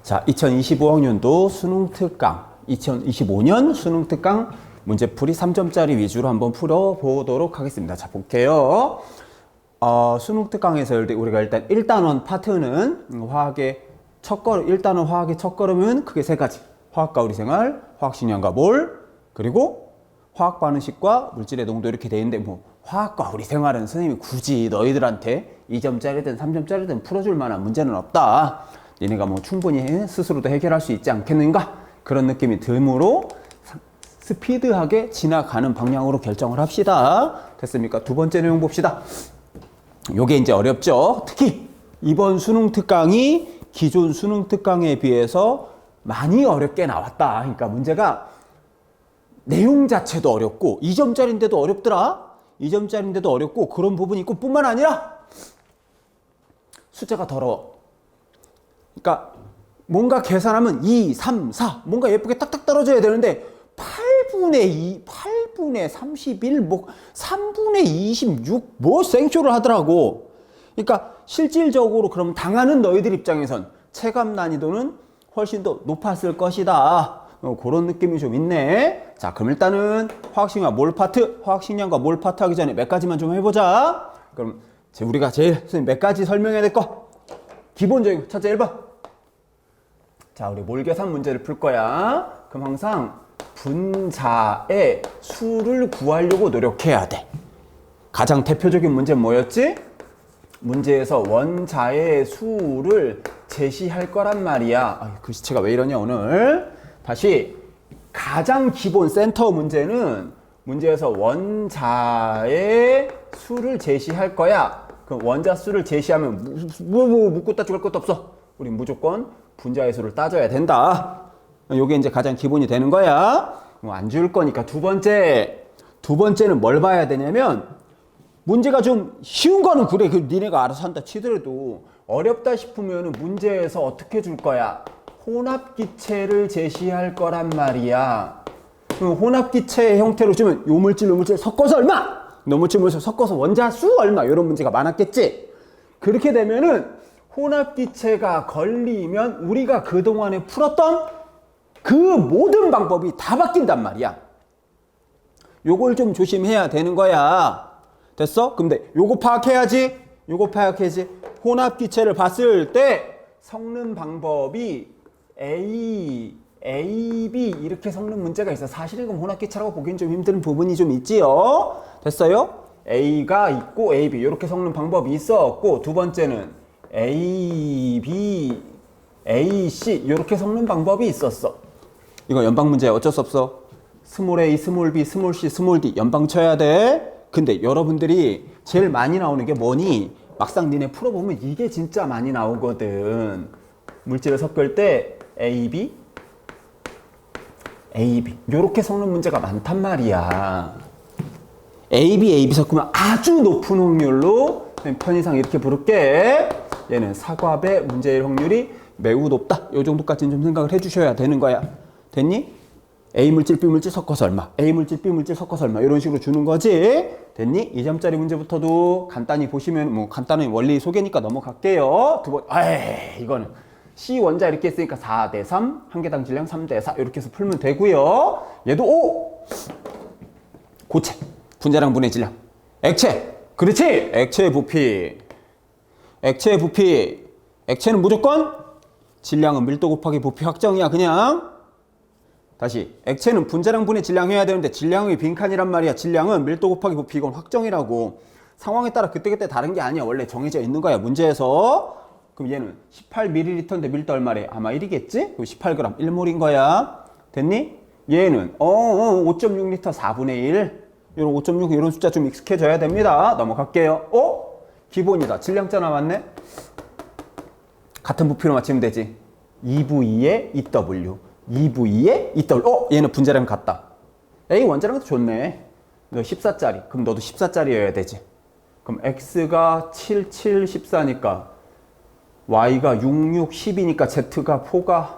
자, 2025학년도 수능 특강, 2025년 수능 특강 문제풀이 3점짜리 위주로 한번 풀어보도록 하겠습니다. 자, 볼게요. 수능 특강에서 우리가 일단 1단원 파트는 화학의 첫걸음, 1단원 화학의 첫걸음은 크게 세 가지. 화학과 우리생활, 화학식량과 몰, 그리고 화학 반응식과 물질의 농도 이렇게 돼 있는데 뭐 화학과 우리생활은 선생님이 굳이 너희들한테 2점짜리든 3점짜리든 풀어줄 만한 문제는 없다. 얘네가 뭐 충분히 스스로도 해결할 수 있지 않겠는가? 그런 느낌이 들므로 스피드하게 지나가는 방향으로 결정을 합시다. 됐습니까? 두 번째 내용 봅시다. 요게 이제 어렵죠. 특히 이번 수능 특강이 기존 수능 특강에 비해서 많이 어렵게 나왔다. 그러니까 문제가 내용 자체도 어렵고 2점짜리인데도 어렵더라. 2점짜리인데도 어렵고 그런 부분이 있고 뿐만 아니라 숫자가 더러워. 그러니까 뭔가 계산하면 2, 3, 4 뭔가 예쁘게 딱딱 떨어져야 되는데 8분의 2, 8분의 31, 뭐 3분의 26 뭐 생쇼를 하더라고. 그러니까 실질적으로 그럼 당하는 너희들 입장에선 체감 난이도는 훨씬 더 높았을 것이다. 그런 느낌이 좀 있네. 자, 그럼 일단은 화학식량 몰 파트, 화학식량과 몰 파트 하기 전에 몇 가지만 좀 해보자. 그럼 우리가 제일 선생님 몇 가지 설명해야 될 거. 기본적인 첫째 1번. 자, 우리 몰 계산 문제를 풀 거야. 그럼 항상 분자의 수를 구하려고 노력해야 돼. 가장 대표적인 문제는 뭐였지? 문제에서 원자의 수를 제시할 거란 말이야. 글씨체가 왜 이러냐 오늘. 다시 가장 기본 센터 문제는 문제에서 원자의 수를 제시할 거야. 그럼 원자 수를 제시하면 묻고 따지고 할 것도 없어. 우리 무조건 분자의 수를 따져야 된다. 요게 이제 가장 기본이 되는 거야. 안 줄 거니까 두 번째는 뭘 봐야 되냐면 문제가 좀 쉬운 거는 그래. 니네가 알아서 한다 치더라도 어렵다 싶으면 문제에서 어떻게 줄 거야? 혼합기체를 제시할 거란 말이야. 혼합기체의 형태로 주면 요 물질, 요 물질 섞어서 얼마? 너 물질, 물질 섞어서 원자 수 얼마? 이런 문제가 많았겠지? 그렇게 되면은 혼합기체가 걸리면 우리가 그동안에 풀었던 그 모든 방법이 다 바뀐단 말이야. 요걸 좀 조심해야 되는 거야. 됐어? 근데 요거 파악해야지. 요거 파악해야지. 혼합기체를 봤을 때 섞는 방법이 A, B 이렇게 섞는 문제가 있어. 사실은 그럼 혼합기체라고 보기엔 좀 힘든 부분이 좀 있지요. 됐어요? A가 있고 A, B 이렇게 섞는 방법이 있었고 두 번째는 A, B, A, C 이렇게 섞는 방법이 있었어. 이거 연방 문제야. 어쩔 수 없어. 스몰 a, 스몰 b, 스몰 c, 스몰 d 연방 쳐야 돼. 근데 여러분들이 제일 많이 나오는 게 뭐니? 막상 니네 풀어보면 이게 진짜 많이 나오거든. 물질을 섞을 때 A, B, A, B 요렇게 섞는 문제가 많단 말이야. A, B, A, B 섞으면 아주 높은 확률로 편의상 이렇게 부를게. 얘는 사과배 문제일 확률이 매우 높다. 요 정도까지는 좀 생각을 해주셔야 되는 거야. 됐니? A 물질, B 물질 섞어서 얼마? A 물질, B 물질 섞어서 얼마? 이런 식으로 주는 거지. 됐니? 2점짜리 문제부터도 간단히 보시면 뭐 간단한 원리 소개니까 넘어갈게요. 두 번, 이거는 C 원자 이렇게 했으니까 4대 3, 한 개당 질량 3대 4 이렇게 해서 풀면 되고요. 얘도 고체, 분자량 분해 질량, 액체, 그렇지? 액체의 부피, 액체의 부피, 액체는 무조건 질량은 밀도 곱하기 부피 확정이야 그냥. 다시 액체는 분자량 분해 질량 해야 되는데 질량의 빈칸이란 말이야. 질량은 밀도 곱하기 부피 이건 확정이라고. 상황에 따라 그때그때 다른 게 아니야. 원래 정해져 있는 거야 문제에서. 그럼 얘는 18ml인데 밀도 얼마래? 아마 1이겠지? 18g 1몰인 거야. 됐니? 얘는 5.6L 4분의 1 이런 5.6 이런 숫자 좀 익숙해져야 됩니다. 넘어갈게요. 기본이다. 질량자 나왔네. 같은 부피로 맞추면 되지. 2V2에 EW 2V2에 EW 얘는 분자량 같다. A 원자량도 좋네. 너 14짜리 그럼 너도 14짜리여야 되지. 그럼 X가 7, 7, 14니까 Y가 6, 6, 10이니까 Z가 4가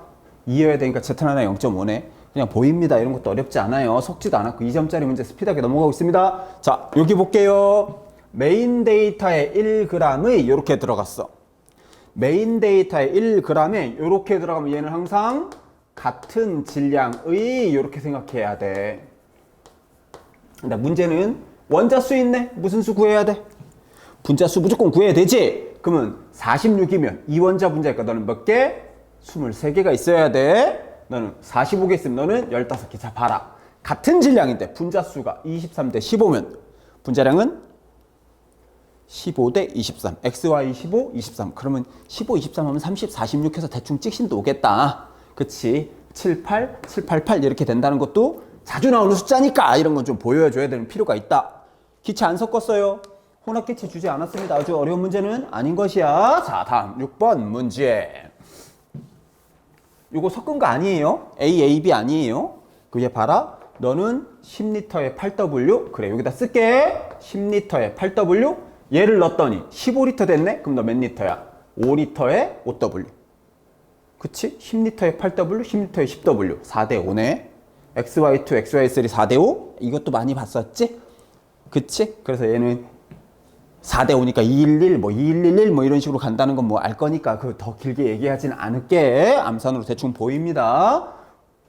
2여야 되니까 Z는 하나 0.5네. 그냥 보입니다. 이런 것도 어렵지 않아요. 섞지도 않았고 2점짜리 문제 스피드하게 넘어가고 있습니다. 자, 여기 볼게요. 메인 데이터에 1g이 이렇게 들어갔어. 메인 데이터에 1g에 이렇게 들어가면 얘는 항상 같은 질량의 이렇게 생각해야 돼. 근데 문제는 원자수 있네. 무슨 수 구해야 돼? 분자수 무조건 구해야 되지. 그러면 46이면 이 원자 분자니까 너는 몇 개? 23개가 있어야 돼. 너는 45개 있으면 너는 15개. 자 봐라. 같은 질량인데 분자수가 23대 15면 분자량은 15 대 23. XY 15, 23. 그러면 15, 23 하면 30, 46 해서 대충 찍심도 오겠다. 그치? 7, 8, 7, 8, 8 이렇게 된다는 것도 자주 나오는 숫자니까 이런 건 좀 보여줘야 되는 필요가 있다. 기체 안 섞었어요. 혼합기체 주지 않았습니다. 아주 어려운 문제는 아닌 것이야. 자, 다음 6번 문제. 이거 섞은 거 아니에요. A, A, B 아니에요. 그게 봐라. 너는 10L에 8W. 그래, 여기다 쓸게. 10L에 8W. 얘를 넣었더니 15L 됐네? 그럼 너 몇 리터야? 5L에 5W. 그치? 10L에 8W, 10L에 10W. 4대 5네. XY2, XY3 4대 5. 이것도 많이 봤었지? 그치? 그래서 얘는 4대 5니까 211, 뭐 2111, 뭐 이런 식으로 간다는 건 뭐 알 거니까 그 더 길게 얘기하지는 않을게. 암산으로 대충 보입니다.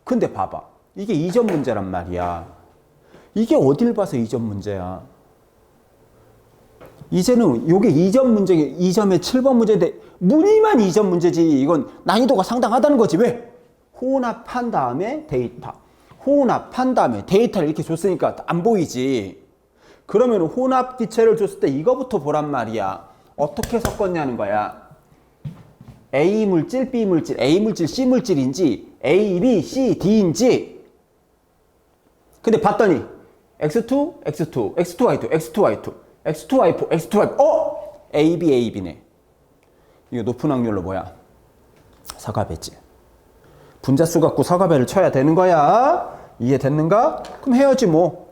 근데 봐봐. 이게 2점 문제란 말이야. 이게 어딜 봐서 2점 문제야? 이제는 요게 2점 문제, 2점에 7번 문제인데 무늬만 2점 문제지. 이건 난이도가 상당하다는 거지. 왜? 혼합한 다음에 데이터. 혼합한 다음에 데이터를 이렇게 줬으니까 안 보이지. 그러면 혼합 기체를 줬을 때 이거부터 보란 말이야. 어떻게 섞었냐는 거야. A 물질, B 물질, A 물질, C 물질인지 A, B, C, D인지. 근데 봤더니 X2, X2, X2Y2, X2Y2, X2Y4, X2Y4. A, B, A, B네. 이거 높은 확률로 뭐야? 사과배지. 분자수 갖고 사과배를 쳐야 되는 거야. 이해됐는가? 그럼 해야지 뭐.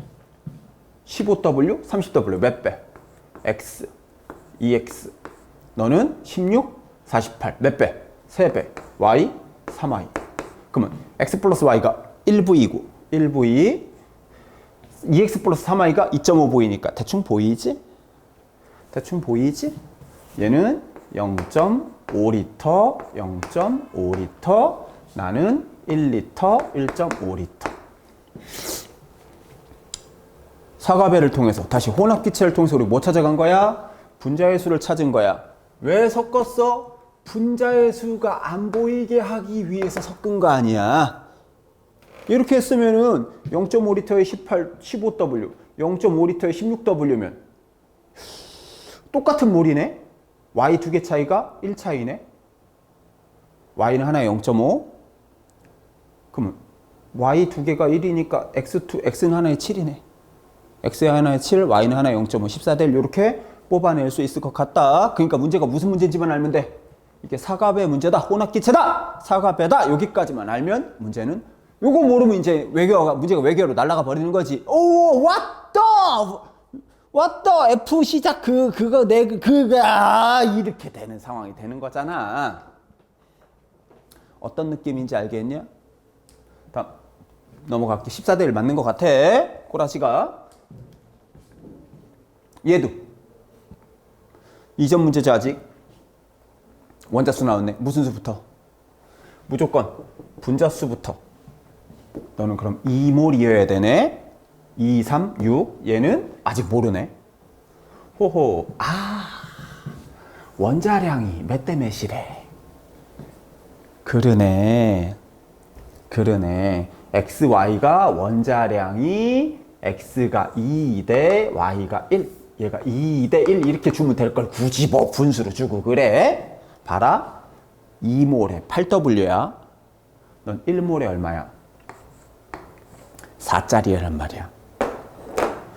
15W, 30W 몇 배? X, 2X. 너는 16, 48 몇 배? 3배. Y, 3Y. 그러면 X 플러스 Y가 1V이고 1V. 2X 플러스 3Y가 2.5V니까 대충 보이지? 대충 보이지? 얘는 0.5리터, 0.5리터. 나는 1리터, 1.5리터. 사과배를 통해서 다시 혼합기체를 통해서 우리 뭐 찾아간 거야? 분자의 수를 찾은 거야. 왜 섞었어? 분자의 수가 안 보이게 하기 위해서 섞은 거 아니야. 이렇게 했으면은 0.5리터에 15W, 0.5리터에 16W면 똑같은 몰이네? Y 두 개 차이가 1 차이네? Y는 하나에 0.5. 그러면 Y 두 개가 1이니까 X는 하나에 7이네. X에 하나에 7, Y는 하나에 0.5, 14대 1 이렇게 뽑아낼 수 있을 것 같다. 그러니까 문제가 무슨 문제인지만 알면 돼. 이게 사과배 문제다. 혼합기체다. 사과배다. 여기까지만 알면 문제는 요거 모르면 이제 문제가 외계어로 날아가 버리는 거지. 오, what the F 시작 그거 이렇게 되는 상황이 되는 거잖아. 어떤 느낌인지 알겠냐? 다음 넘어갈게. 14대 1 맞는 것 같아. 꼬라지가. 얘도 2점 문제죠. 아직 원자수 나왔네. 무슨 수부터? 무조건 분자수부터. 너는 그럼 2몰이어야 되네. 2, 3, 6. 얘는 아직 모르네. 호호. 원자량이 몇 대 몇이래. 그러네. XY가 원자량이 X가 2 대 Y가 1. 얘가 2 대 1 이렇게 주면 될 걸 굳이 뭐 분수로 주고 그래. 봐라. 2몰에 8W야. 넌 1몰에 얼마야? 4짜리란 말이야.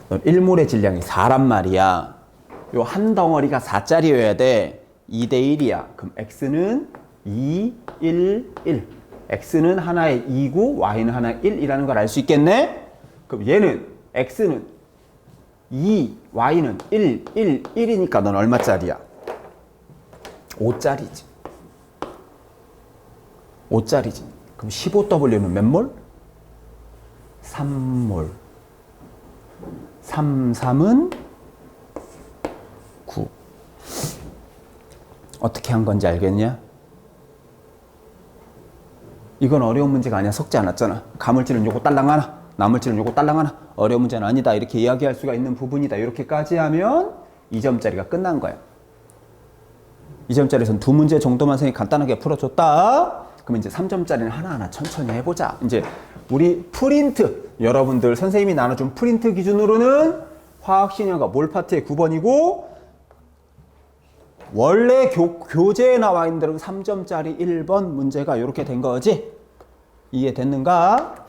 넌 1몰의 질량이 4란 말이야. 요 한 덩어리가 4짜리여야 돼. 2 대 1이야. 그럼 X는 2, 1, 1. X는 하나에 2고 Y는 하나에 1이라는 걸 알 수 있겠네? 그럼 얘는 X는 2, Y는 1, 1, 1이니까 넌 얼마짜리야? 5짜리지. 5짜리지. 그럼 15W는 몇 몰? 3몰. 3, 3은 9. 어떻게 한 건지 알겠냐? 이건 어려운 문제가 아니야. 섞지 않았잖아. 가물질은 요거 딸랑 하나, 나물질은 요거 딸랑 하나. 어려운 문제는 아니다. 이렇게 이야기할 수가 있는 부분이다. 이렇게까지 하면 2점짜리가 끝난 거야. 2점짜리에서는 2문제 정도만 선생님이 간단하게 풀어줬다. 그럼 이제 3점짜리는 하나하나 천천히 해보자. 이제 우리 프린트, 여러분들 선생님이 나눠준 프린트 기준으로는 화학신형과 몰파트의 9번이고 원래 교재에 나와 있는 대로 3점짜리 1번 문제가 이렇게 된 거지. 이해됐는가?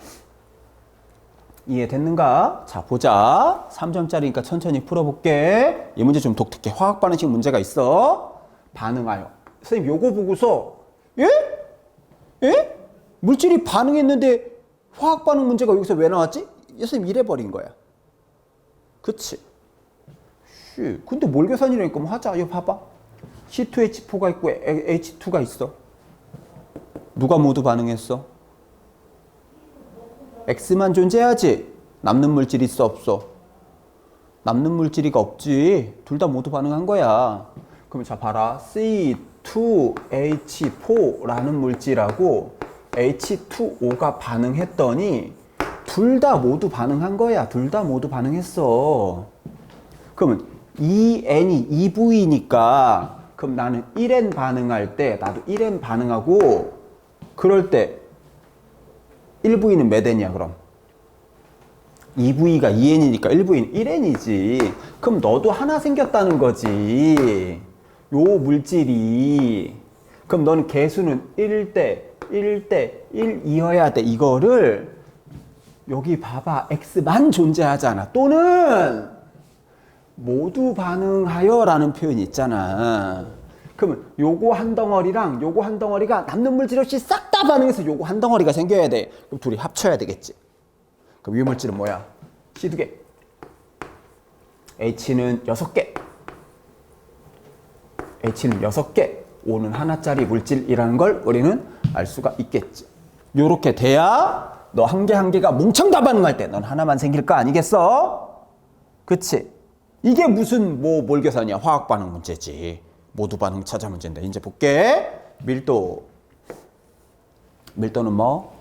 이해됐는가? 자, 보자. 3점짜리니까 천천히 풀어볼게. 이 문제 좀 독특해. 화학 반응식 문제가 있어. 반응하여. 선생님, 요거 보고서, 예? 예? 물질이 반응했는데 화학 반응 문제가 여기서 왜 나왔지? 선생님, 이래버린 거야. 그치? 근데 몰계산이라니까 뭐 하자. 이거 봐봐. C2H4가 있고 H2가 있어. 누가 모두 반응했어? X만 존재하지? 남는 물질이 있어 없어? 남는 물질이가 없지. 둘 다 모두 반응한 거야. 그럼 자 봐라. C2H4라는 물질하고 H2O가 반응했더니 둘 다 모두 반응한 거야. 둘 다 모두 반응했어. 그러면 EN이 EV니까 그럼 나는 1N 반응할 때 나도 1N 반응하고 그럴 때 1V는 몇 N이야 그럼? 2V가 2N이니까 1V는 1N이지. 그럼 너도 하나 생겼다는 거지. 요 물질이. 그럼 너는 개수는 1대 1이어야 돼. 이거를 여기 봐봐. X만 존재하잖아. 또는 모두 반응하여 라는 표현이 있잖아. 그러면 요거 한 덩어리랑 요거 한 덩어리가 남는 물질 없이 싹 다 반응해서 요거 한 덩어리가 생겨야 돼. 그럼 둘이 합쳐야 되겠지. 그럼 이 물질은 뭐야? C 2개. H는 6개. H는 6개. O는 하나짜리 물질이라는 걸 우리는 알 수가 있겠지. 요렇게 돼야 너 한 개 한 개가 뭉청 다 반응할 때 넌 하나만 생길 거 아니겠어? 그치? 이게 무슨 몰계산이야. 화학 반응 문제지. 모두 반응 찾아 문제인데. 이제 볼게. 밀도는 뭐?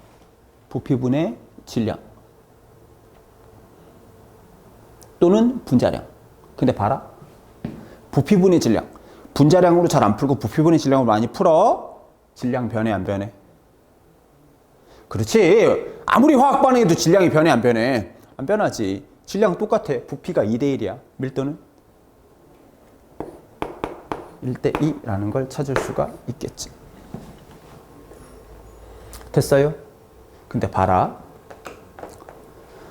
부피분의 질량 또는 분자량. 근데 봐라. 부피분의 질량. 분자량으로 잘 안 풀고 부피분의 질량으로 많이 풀어. 질량 변해 안 변해? 그렇지. 아무리 화학 반응해도 질량이 변해 안 변해? 안 변하지. 질량 똑같아. 부피가 2대 1이야. 밀도는 1대 2라는 걸 찾을 수가 있겠지. 됐어요? 근데 봐라.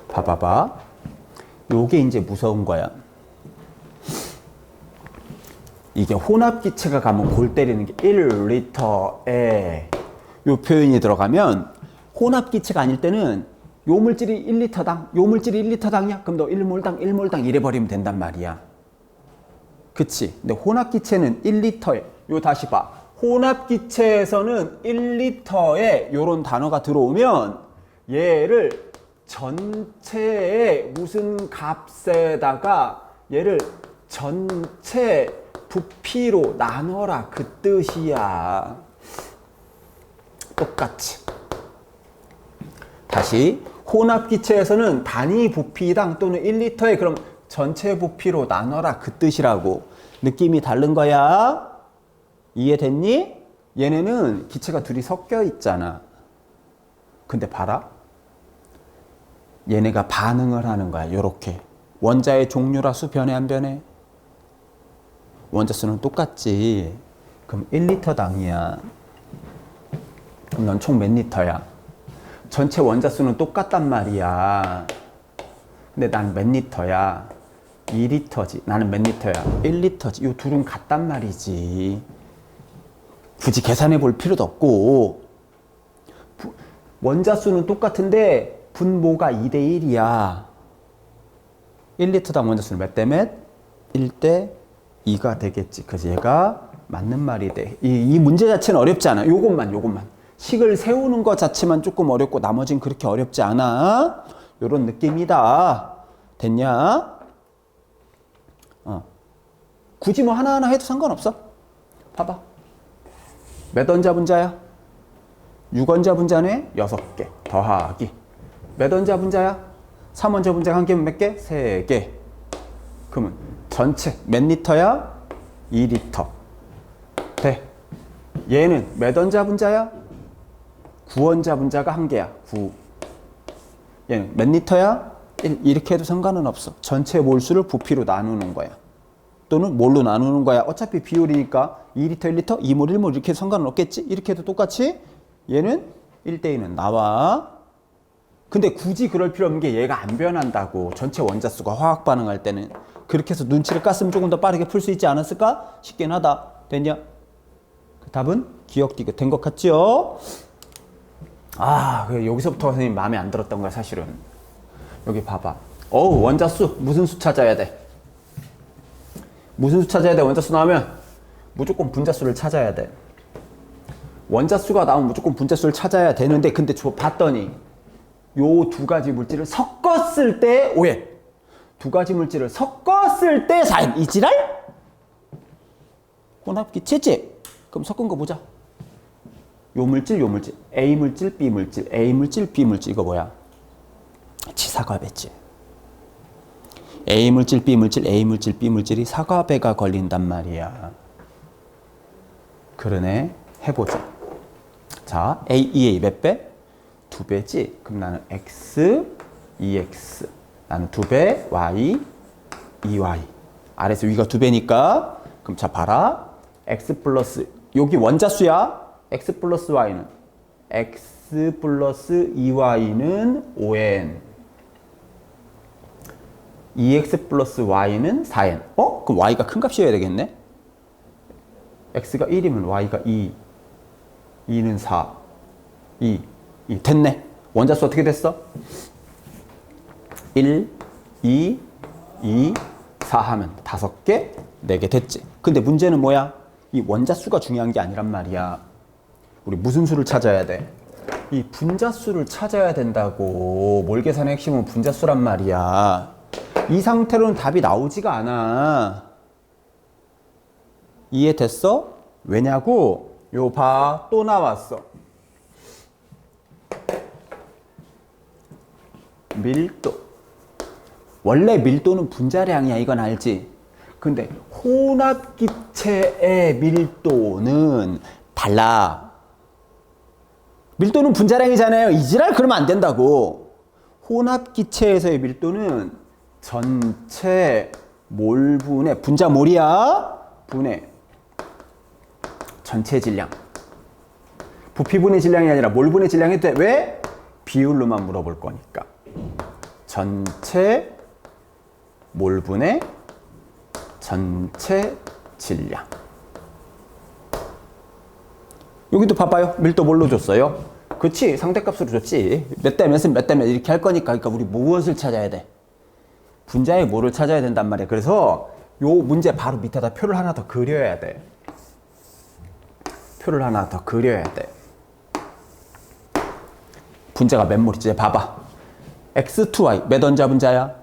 봐봐봐. 요게 이제 무서운 거야. 이게 혼합기체가 가면 골 때리는 게 1리터에 요 표현이 들어가면 혼합기체가 아닐 때는 요 물질이 1리터당, 요 물질이 1리터당이야? 그럼 너 1몰당, 1몰당 이래버리면 된단 말이야. 그치? 근데 혼합기체는 1리터에, 요 다시 봐. 혼합기체에서는 1리터에 요런 단어가 들어오면 얘를 전체의 무슨 값에다가 얘를 전체 부피로 나눠라. 그 뜻이야. 똑같이. 다시. 혼합기체에서는 단위 부피당 또는 1리터에 그럼 전체 부피로 나눠라. 그 뜻이라고. 느낌이 다른 거야. 이해됐니? 얘네는 기체가 둘이 섞여 있잖아. 근데 봐라. 얘네가 반응을 하는 거야. 요렇게. 원자의 종류라수 변해 안 변해? 원자수는 똑같지. 그럼 1리터당이야. 그럼 넌 총 몇 리터야? 전체 원자수는 똑같단 말이야. 근데 난 몇 리터야? 2리터지. 나는 몇 리터야? 1리터지. 이 둘은 같단 말이지. 굳이 계산해 볼 필요도 없고. 원자수는 똑같은데 분모가 2대 1이야. 1리터당 원자수는 몇 대 몇? 1대 2가 되겠지. 그래서 얘가 맞는 말이 돼. 이 문제 자체는 어렵지 않아. 요것만. 식을 세우는 것 자체만 조금 어렵고 나머지는 그렇게 어렵지 않아. 요런 느낌이다. 됐냐? 굳이 뭐 하나하나 해도 상관없어. 봐봐. 몇 원자 분자야? 6원자 분자네 6개 더하기 몇 원자 분자야? 3원자 분자가 한 개면 몇 개? 3개. 그러면 전체 몇 리터야? 2리터. 돼. 얘는 몇 원자 분자야? 9원자 분자가 한 개야. 9. 얘는 몇 리터야? 1. 이렇게 해도 상관은 없어. 전체 몰수를 부피로 나누는 거야. 또는 뭘로 나누는 거야. 어차피 비율이니까 2리터, 1리터, 2몰, 1몰 이렇게 해도 상관은 없겠지? 이렇게 해도 똑같이 얘는 1대2는 나와. 근데 굳이 그럴 필요 없는 게 얘가 안 변한다고. 전체 원자수가 화학 반응할 때는. 그렇게 해서 눈치를 깠으면 조금 더 빠르게 풀 수 있지 않았을까? 쉽긴 하다. 됐냐? 그 답은 기억되게 된 것 같죠? 아, 여기서부터 선생님 마음에 안 들었던 거야, 사실은. 여기 봐봐. 원자수. 무슨 수 찾아야 돼? 무슨 수 찾아야 돼? 원자수 나오면 무조건 분자수를 찾아야 돼. 원자수가 나오면 무조건 분자수를 찾아야 되는데, 근데 봤더니 요 두 가지 물질을 섞었을 때 오해. 두 가지 물질을 섞었을 때 사인. 이 지랄? 혼합기체지? 그럼 섞은 거 보자. 요 물질, 요 물질. A 물질, B 물질, A 물질, B 물질. 이거 뭐야? 치사과배지. A 물질, B 물질, A 물질, B 물질이 사과배가 걸린단 말이야. 그러네. 해보자. 자, A 몇 배? 2배지? 그럼 나는 X, 2X. 나는 2배, Y, 2Y. 아래에서 위가 2배니까. 그럼 자, 봐라. X 플러스, 여기 원자수야. X 플러스 Y는 X 플러스 2Y는 5N. 2X 플러스 Y는 4N. 그럼 Y가 큰 값이어야 되겠네? X가 1이면 Y가 2. 2는 4. 2. 됐네. 원자수 어떻게 됐어? 1, 2, 2, 4 하면 5개, 4개 됐지. 근데 문제는 뭐야? 이 원자수가 중요한 게 아니란 말이야. 우리 무슨 수를 찾아야 돼? 이 분자수를 찾아야 된다고. 몰 계산의 핵심은 분자수란 말이야. 이 상태로는 답이 나오지가 않아. 이해됐어? 왜냐고? 요 봐, 또 나왔어. 밀도. 원래 밀도는 분자량이야. 이건 알지? 근데 혼합기체의 밀도는 달라. 밀도는 분자량이잖아요. 이지랄 그러면 안 된다고. 혼합기체에서의 밀도는 전체 몰분의 분자 몰이야. 분의 전체 질량. 부피분의 질량이 아니라 몰분의 질량이 돼. 왜? 비율로만 물어볼 거니까. 전체 몰분의 전체 질량. 여기도 봐봐요. 밀도 뭘로 줬어요? 그치? 상대값으로 줬지. 몇 대 몇은 몇 대 몇 이렇게 할 거니까. 그러니까 우리 무엇을 찾아야 돼? 분자의 뭐를 찾아야 된단 말이야. 그래서 요 문제 바로 밑에다 표를 하나 더 그려야 돼. 표를 하나 더 그려야 돼. 분자가 몇 몰이지? 봐봐. X2Y 몇 원자 분자야?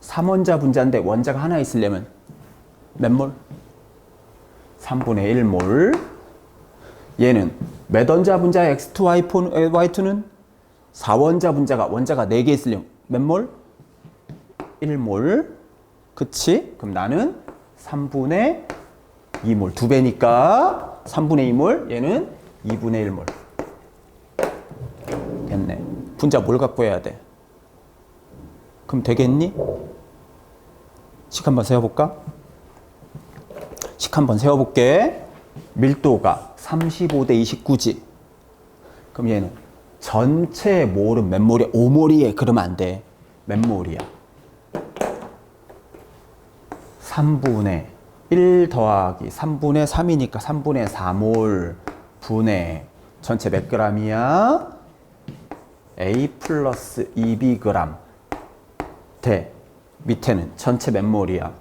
3원자 분자인데 원자가 하나 있으려면 몇 몰? 3분의 1몰. 얘는 몇 원자 분자야? X2Y2는 4원자 분자가 원자가 4개 있으려면 몇 몰? 1몰. 그치? 그럼 나는 3분의 2몰. 2배니까 3분의 2몰. 얘는 2분의 1몰. 됐네. 분자 뭘 갖고 해야 돼? 그럼 되겠니? 식 한번 세워볼까? 식 한번 세워볼게. 밀도가 35대 29지. 그럼 얘는 전체 몰은 몇 몰이야? 5몰이에. 그러면 안 돼. 몇 몰이야? 3분의 1 더하기 3분의 3이니까 3분의 4몰 분의 전체 몇 g이야? A 플러스 2B 대 밑에는 전체 몇 몰이야?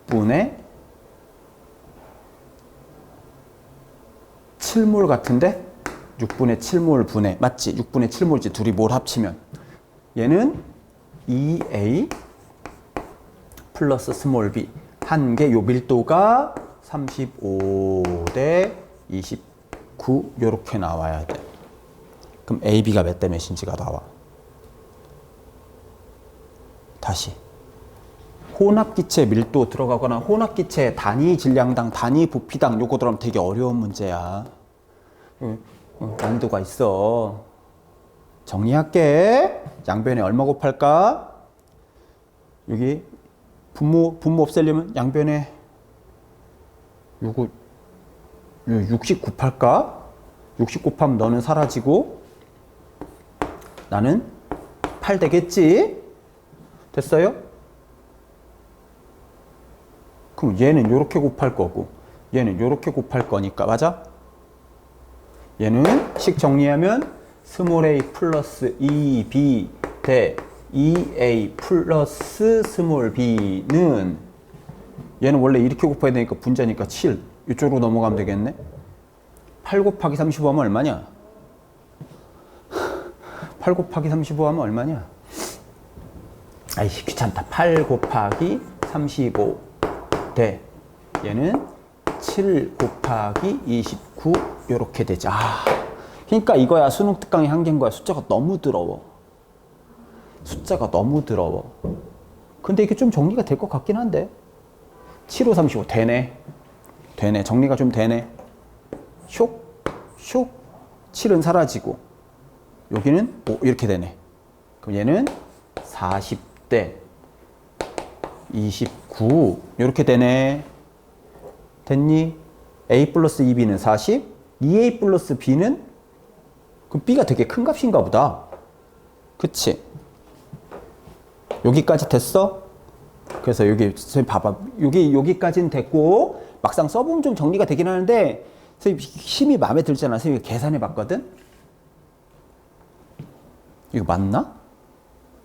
6분의 7몰 같은데? 6분의 7몰 분의 맞지? 6분의 7몰지 둘이 몰 합치면 얘는 2A 플러스 스몰 b 한 개. 요 밀도가 35대 29 요렇게 나와야 돼. 그럼 AB가 몇 대 몇인지가 나와. 다시 혼합기체 밀도 들어가거나 혼합기체 단위 질량당 단위 부피당 요거 들어가면 되게 어려운 문제야. 난이도가 있어. 정리할게. 양변에 얼마 곱할까? 여기 분모 없애려면 양변에 요거 60 곱할까? 60 곱하면 너는 사라지고 나는 8 되겠지? 됐어요? 그럼 얘는 요렇게 곱할 거고 얘는 요렇게 곱할 거니까 맞아? 얘는 식 정리하면 스몰 a 플러스 2b 대 2a 플러스 스몰 b는 얘는 원래 이렇게 곱해야 되니까 분자니까 7 이쪽으로 넘어가면 되겠네. 8 곱하기 35 하면 얼마냐? 8 곱하기 35 하면 얼마냐? 아이씨 귀찮다. 8 곱하기 35 대 얘는 7 곱하기 29 요렇게 되지. 그러니까 이거야. 수능 특강의 한계인 거야. 숫자가 너무 더러워. 숫자가 너무 더러워. 근데 이게 좀 정리가 될 것 같긴 한데 7, 5, 35 되네. 되네. 정리가 좀 되네. 쇽, 쇽. 7은 사라지고 여기는 5 이렇게 되네. 그럼 얘는 40대 29 이렇게 되네. 됐니? A 플러스 2B는 40 2A 플러스 B는 그럼 B가 되게 큰 값인가 보다. 그치? 여기까지 됐어? 그래서 여기 선생님 봐봐. 여기까지는 됐고 막상 써보면 좀 정리가 되긴 하는데 선생님 힘이 마음에 들잖아. 선생님이 계산해 봤거든? 이거 맞나?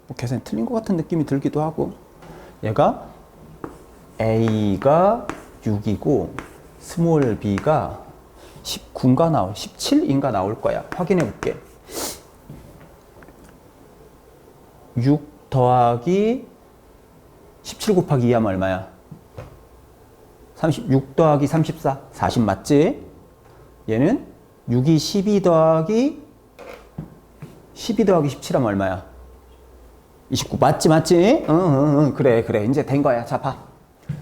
뭐 계산이 틀린 것 같은 느낌이 들기도 하고. 얘가 A가 6이고 스몰 b가 19인가 17인가 나올 거야. 확인해 볼게. 6 더하기 17 곱하기 2 하면 얼마야? 36 더하기 34 40 맞지? 얘는 6이 12 더하기 17 하면 얼마야? 29 맞지? 그래 이제 된 거야. 자 봐.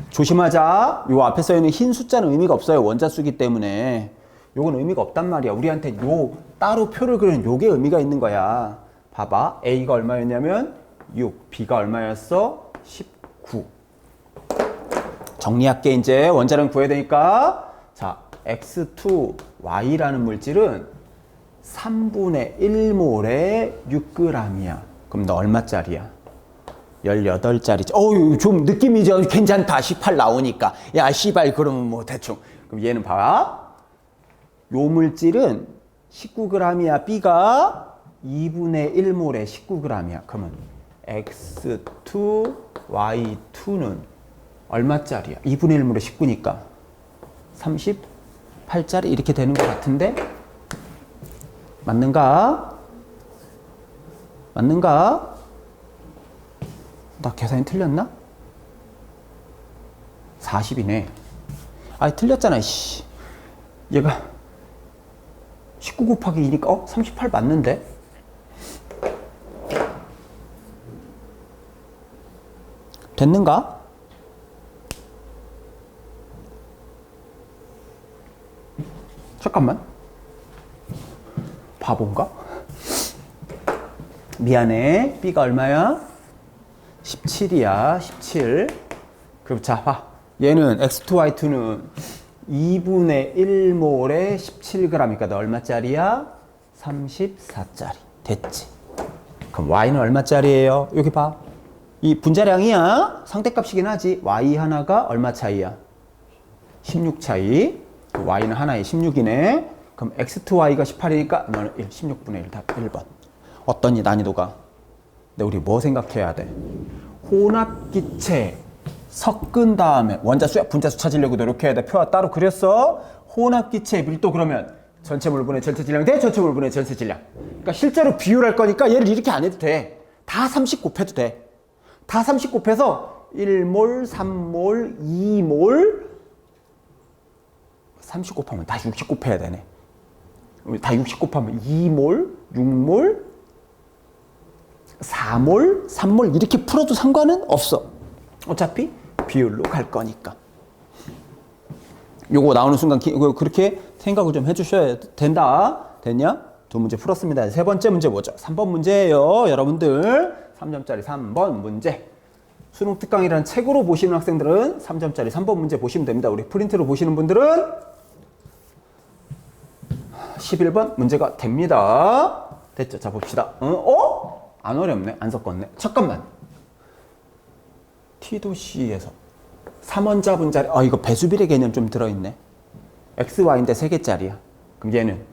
조심하자. 요 앞에 써있는 흰 숫자는 의미가 없어요. 원자 수기 때문에. 요건 의미가 없단 말이야. 우리한테 요 따로 표를 그리는 요게 의미가 있는 거야. 봐봐. A가 얼마였냐면 6, B가 얼마였어? 19. 정리할게. 이제 원자량 구해야 되니까. 자, X2Y라는 물질은 3분의 1몰에 6g이야. 그럼 너 얼마짜리야? 18짜리지. 어유 좀 느낌이 좀 괜찮다. 18 나오니까. 야, 씨발, 그러면 뭐 대충. 그럼 얘는 봐봐. 요 물질은 19g이야. B가 2분의 1몰에 19g이야. 그러면 X2, Y2는 얼마짜리야? 2분의 1몰에 19니까 38짜리 이렇게 되는 것 같은데? 맞는가? 맞는가? 나 계산이 틀렸나? 40이네. 아니 틀렸잖아. 씨. 얘가 19 곱하기 2니까 38 맞는데? 됐는가? 잠깐만. 바본가? 미안해. B가 얼마야? 17이야. 17. 그럼 자, 봐. 얘는 X2Y2는 2분의 1몰에 17g이니까 너 얼마짜리야? 34짜리. 됐지. 그럼 Y는 얼마짜리예요? 여기 봐. 이 분자량이야. 상대값이긴 하지. Y 하나가 얼마 차이야? 16 차이. 그 Y는 하나에 16이네. 그럼 X2Y가 18이니까 너는 16분의 1 답 1번. 어떠니 난이도가? 근데 우리 뭐 생각해야 돼? 혼합기체 섞은 다음에 원자수, 분자수 찾으려고 노력해야 돼. 표와 따로 그렸어. 혼합기체 밀도 그러면 전체몰분의 전체질량 대 전체몰분의 전체질량. 그러니까 실제로 비율할 거니까 얘를 이렇게 안 해도 돼. 다 30 곱해도 돼. 다 30 곱해서 1몰, 3몰, 2몰, 30 곱하면 다 60 곱해야 되네. 다 60 곱하면 2몰, 6몰, 4몰, 3몰 이렇게 풀어도 상관은 없어. 어차피 비율로 갈 거니까. 요거 나오는 순간 그렇게 생각을 좀 해주셔야 된다. 됐냐? 두 문제 풀었습니다. 세 번째 문제 보죠. 3번 문제예요. 여러분들 3점짜리 3번 문제. 수능 특강이라는 책으로 보시는 학생들은 3점짜리 3번 문제 보시면 됩니다. 우리 프린트로 보시는 분들은 11번 문제가 됩니다. 됐죠? 자 봅시다. 안 어렵네. 안 섞었네. 잠깐만. T도C에서 3원자 분자리. 이거 배수비례 개념 좀 들어있네. XY인데 3개짜리야. 그럼 얘는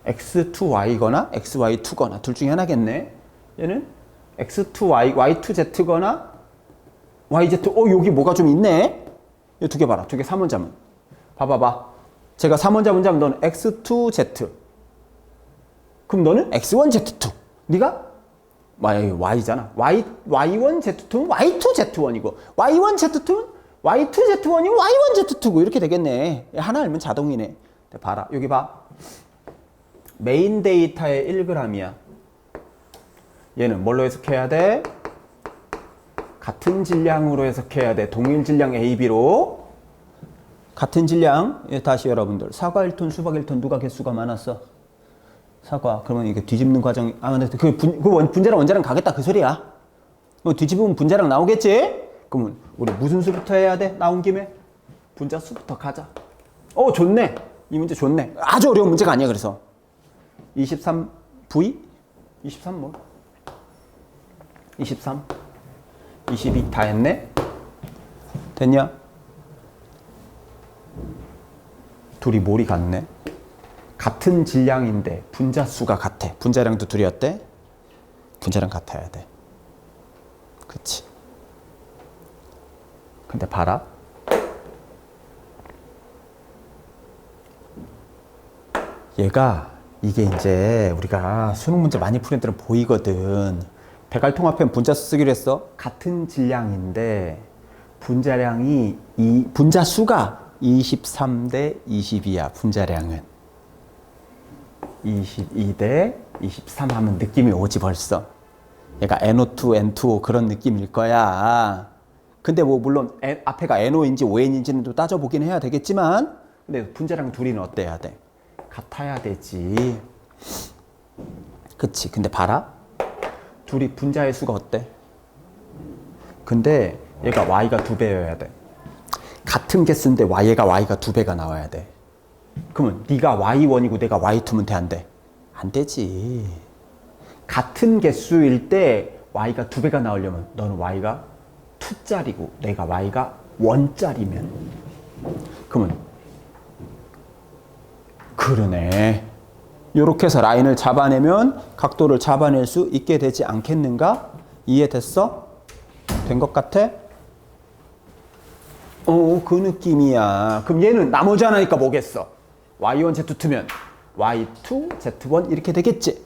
X2Y거나 XY2거나 둘 중에 하나겠네. 얘는 X2Y, Y2Z거나 YZ. 여기 뭐가 좀 있네. 이 두 개 봐라. 두 개 3원자문. 봐봐봐. 제가 3원자 문자면 너는 X2Z. 그럼 너는 X1Z2. 네가 Y잖아. Y1Z2는 Y2Z1이고 Y1Z2는 Y2Z1이고 Y1Z2고 이렇게 되겠네. 하나 알면 자동이네. 봐라. 여기 봐. 메인 데이터의 1g이야. 얘는 뭘로 해석해야 돼? 같은 질량으로 해석해야 돼. 동일 질량 AB로. 같은 질량. 다시 여러분들. 사과 1톤, 수박 1톤 누가 개수가 많았어? 사과. 그러면 이게 뒤집는 과정이, 근데 분자랑 원자랑 가겠다 그 소리야. 뒤집으면 분자랑 나오겠지? 그러면 우리 무슨 수부터 해야 돼? 나온 김에 분자 수부터 가자. 좋네. 이 문제 좋네. 아주 어려운 문제가 아니야. 그래서 23V 23 뭐 23 22 다 했네. 됐냐? 둘이 몰이 같네. 같은 질량인데 분자 수가 같아. 분자량도 둘이었대. 분자량 같아야 돼. 그치? 근데 봐라. 이게 이제 우리가 수능 문제 많이 푸는 데는 보이거든. 대괄통합형 분자수 쓰기로 했어. 같은 질량인데 분자량이 분자 수가 23 대 22야. 분자량은 22 대 23 하면 느낌이 오지 벌써. 얘가 NO2, N2O 그런 느낌일 거야. 근데 뭐 물론 앞에가 NO인지 ON인지는 또 따져보긴 해야 되겠지만 근데 분자량 둘이는 어때야 돼? 같아야 되지. 그치? 근데 봐라. 둘이 분자의 수가 어때? 근데 얘가 Y가 2배여야 돼. 같은 개수인데 얘가 Y가 2배가 나와야 돼. 그러면 네가 Y1이고 내가 Y2면 돼, 안 돼? 안 되지. 같은 개수일 때 Y가 2배가 나오려면 너는 Y가 2짜리고 내가 Y가 1짜리면 그러면 그러네. 이렇게 해서 라인을 잡아내면 각도를 잡아낼 수 있게 되지 않겠는가? 이해됐어? 된 것 같아? 그 느낌이야. 그럼 얘는 나머지 하나니까 뭐겠어? Y1, Z2면 Y2, Z1 이렇게 되겠지?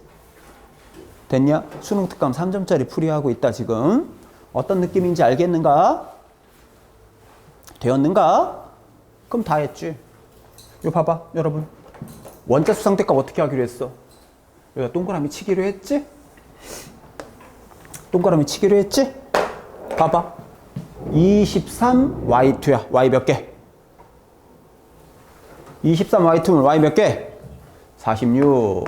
됐냐? 수능 특강 3점짜리 풀이하고 있다 지금. 어떤 느낌인지 알겠는가? 되었는가? 그럼 다 했지. 이거 봐봐 여러분. 원자 수상대값 어떻게 하기로 했어? 여기가 동그라미 치기로 했지? 동그라미 치기로 했지? 봐봐. 23Y2야. Y 몇 개? 23Y2면 Y 몇 개? 46.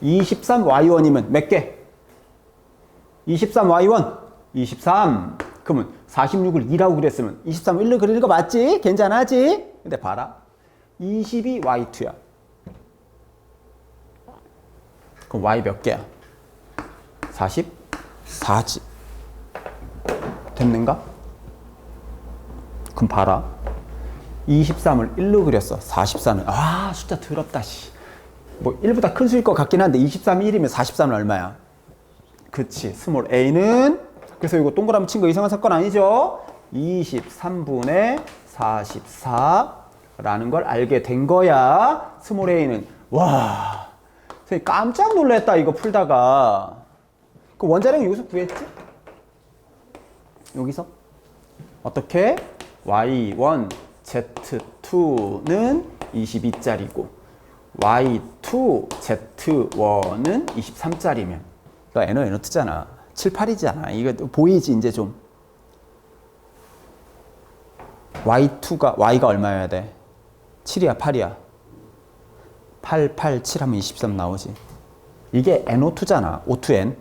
23Y1이면 몇 개? 23Y1? 23. 그러면 46을 2라고 그랬으면 23을 1로 그리는 거 맞지? 괜찮아지? 근데 봐라. 22Y2야. 그럼 Y 몇 개야? 44지. 됐는가? 그럼 봐라. 23을 1로 그렸어. 44는 숫자 더럽다 씨. 뭐 1보다 큰 수일 것 같긴 한데 23이 1이면 43은 얼마야? 그치. 스몰 a는 그래서 이거 동그라미 친 거 이상한 사건 아니죠? 23분의 44라는 걸 알게 된 거야. 스몰 a는 와 선생님 깜짝 놀랐다 이거 풀다가. 그 원자량 여기서 구했지? 여기서 어떻게? Y1, Z2는 22짜리고 Y2, Z1은 23짜리면 이거 N2잖아. 7, 8이잖아. 이거 보이지 이제 좀. Y가 얼마여야 돼? 7이야, 8이야. 8, 8, 7 하면 23 나오지. 이게 NO2잖아. O2N.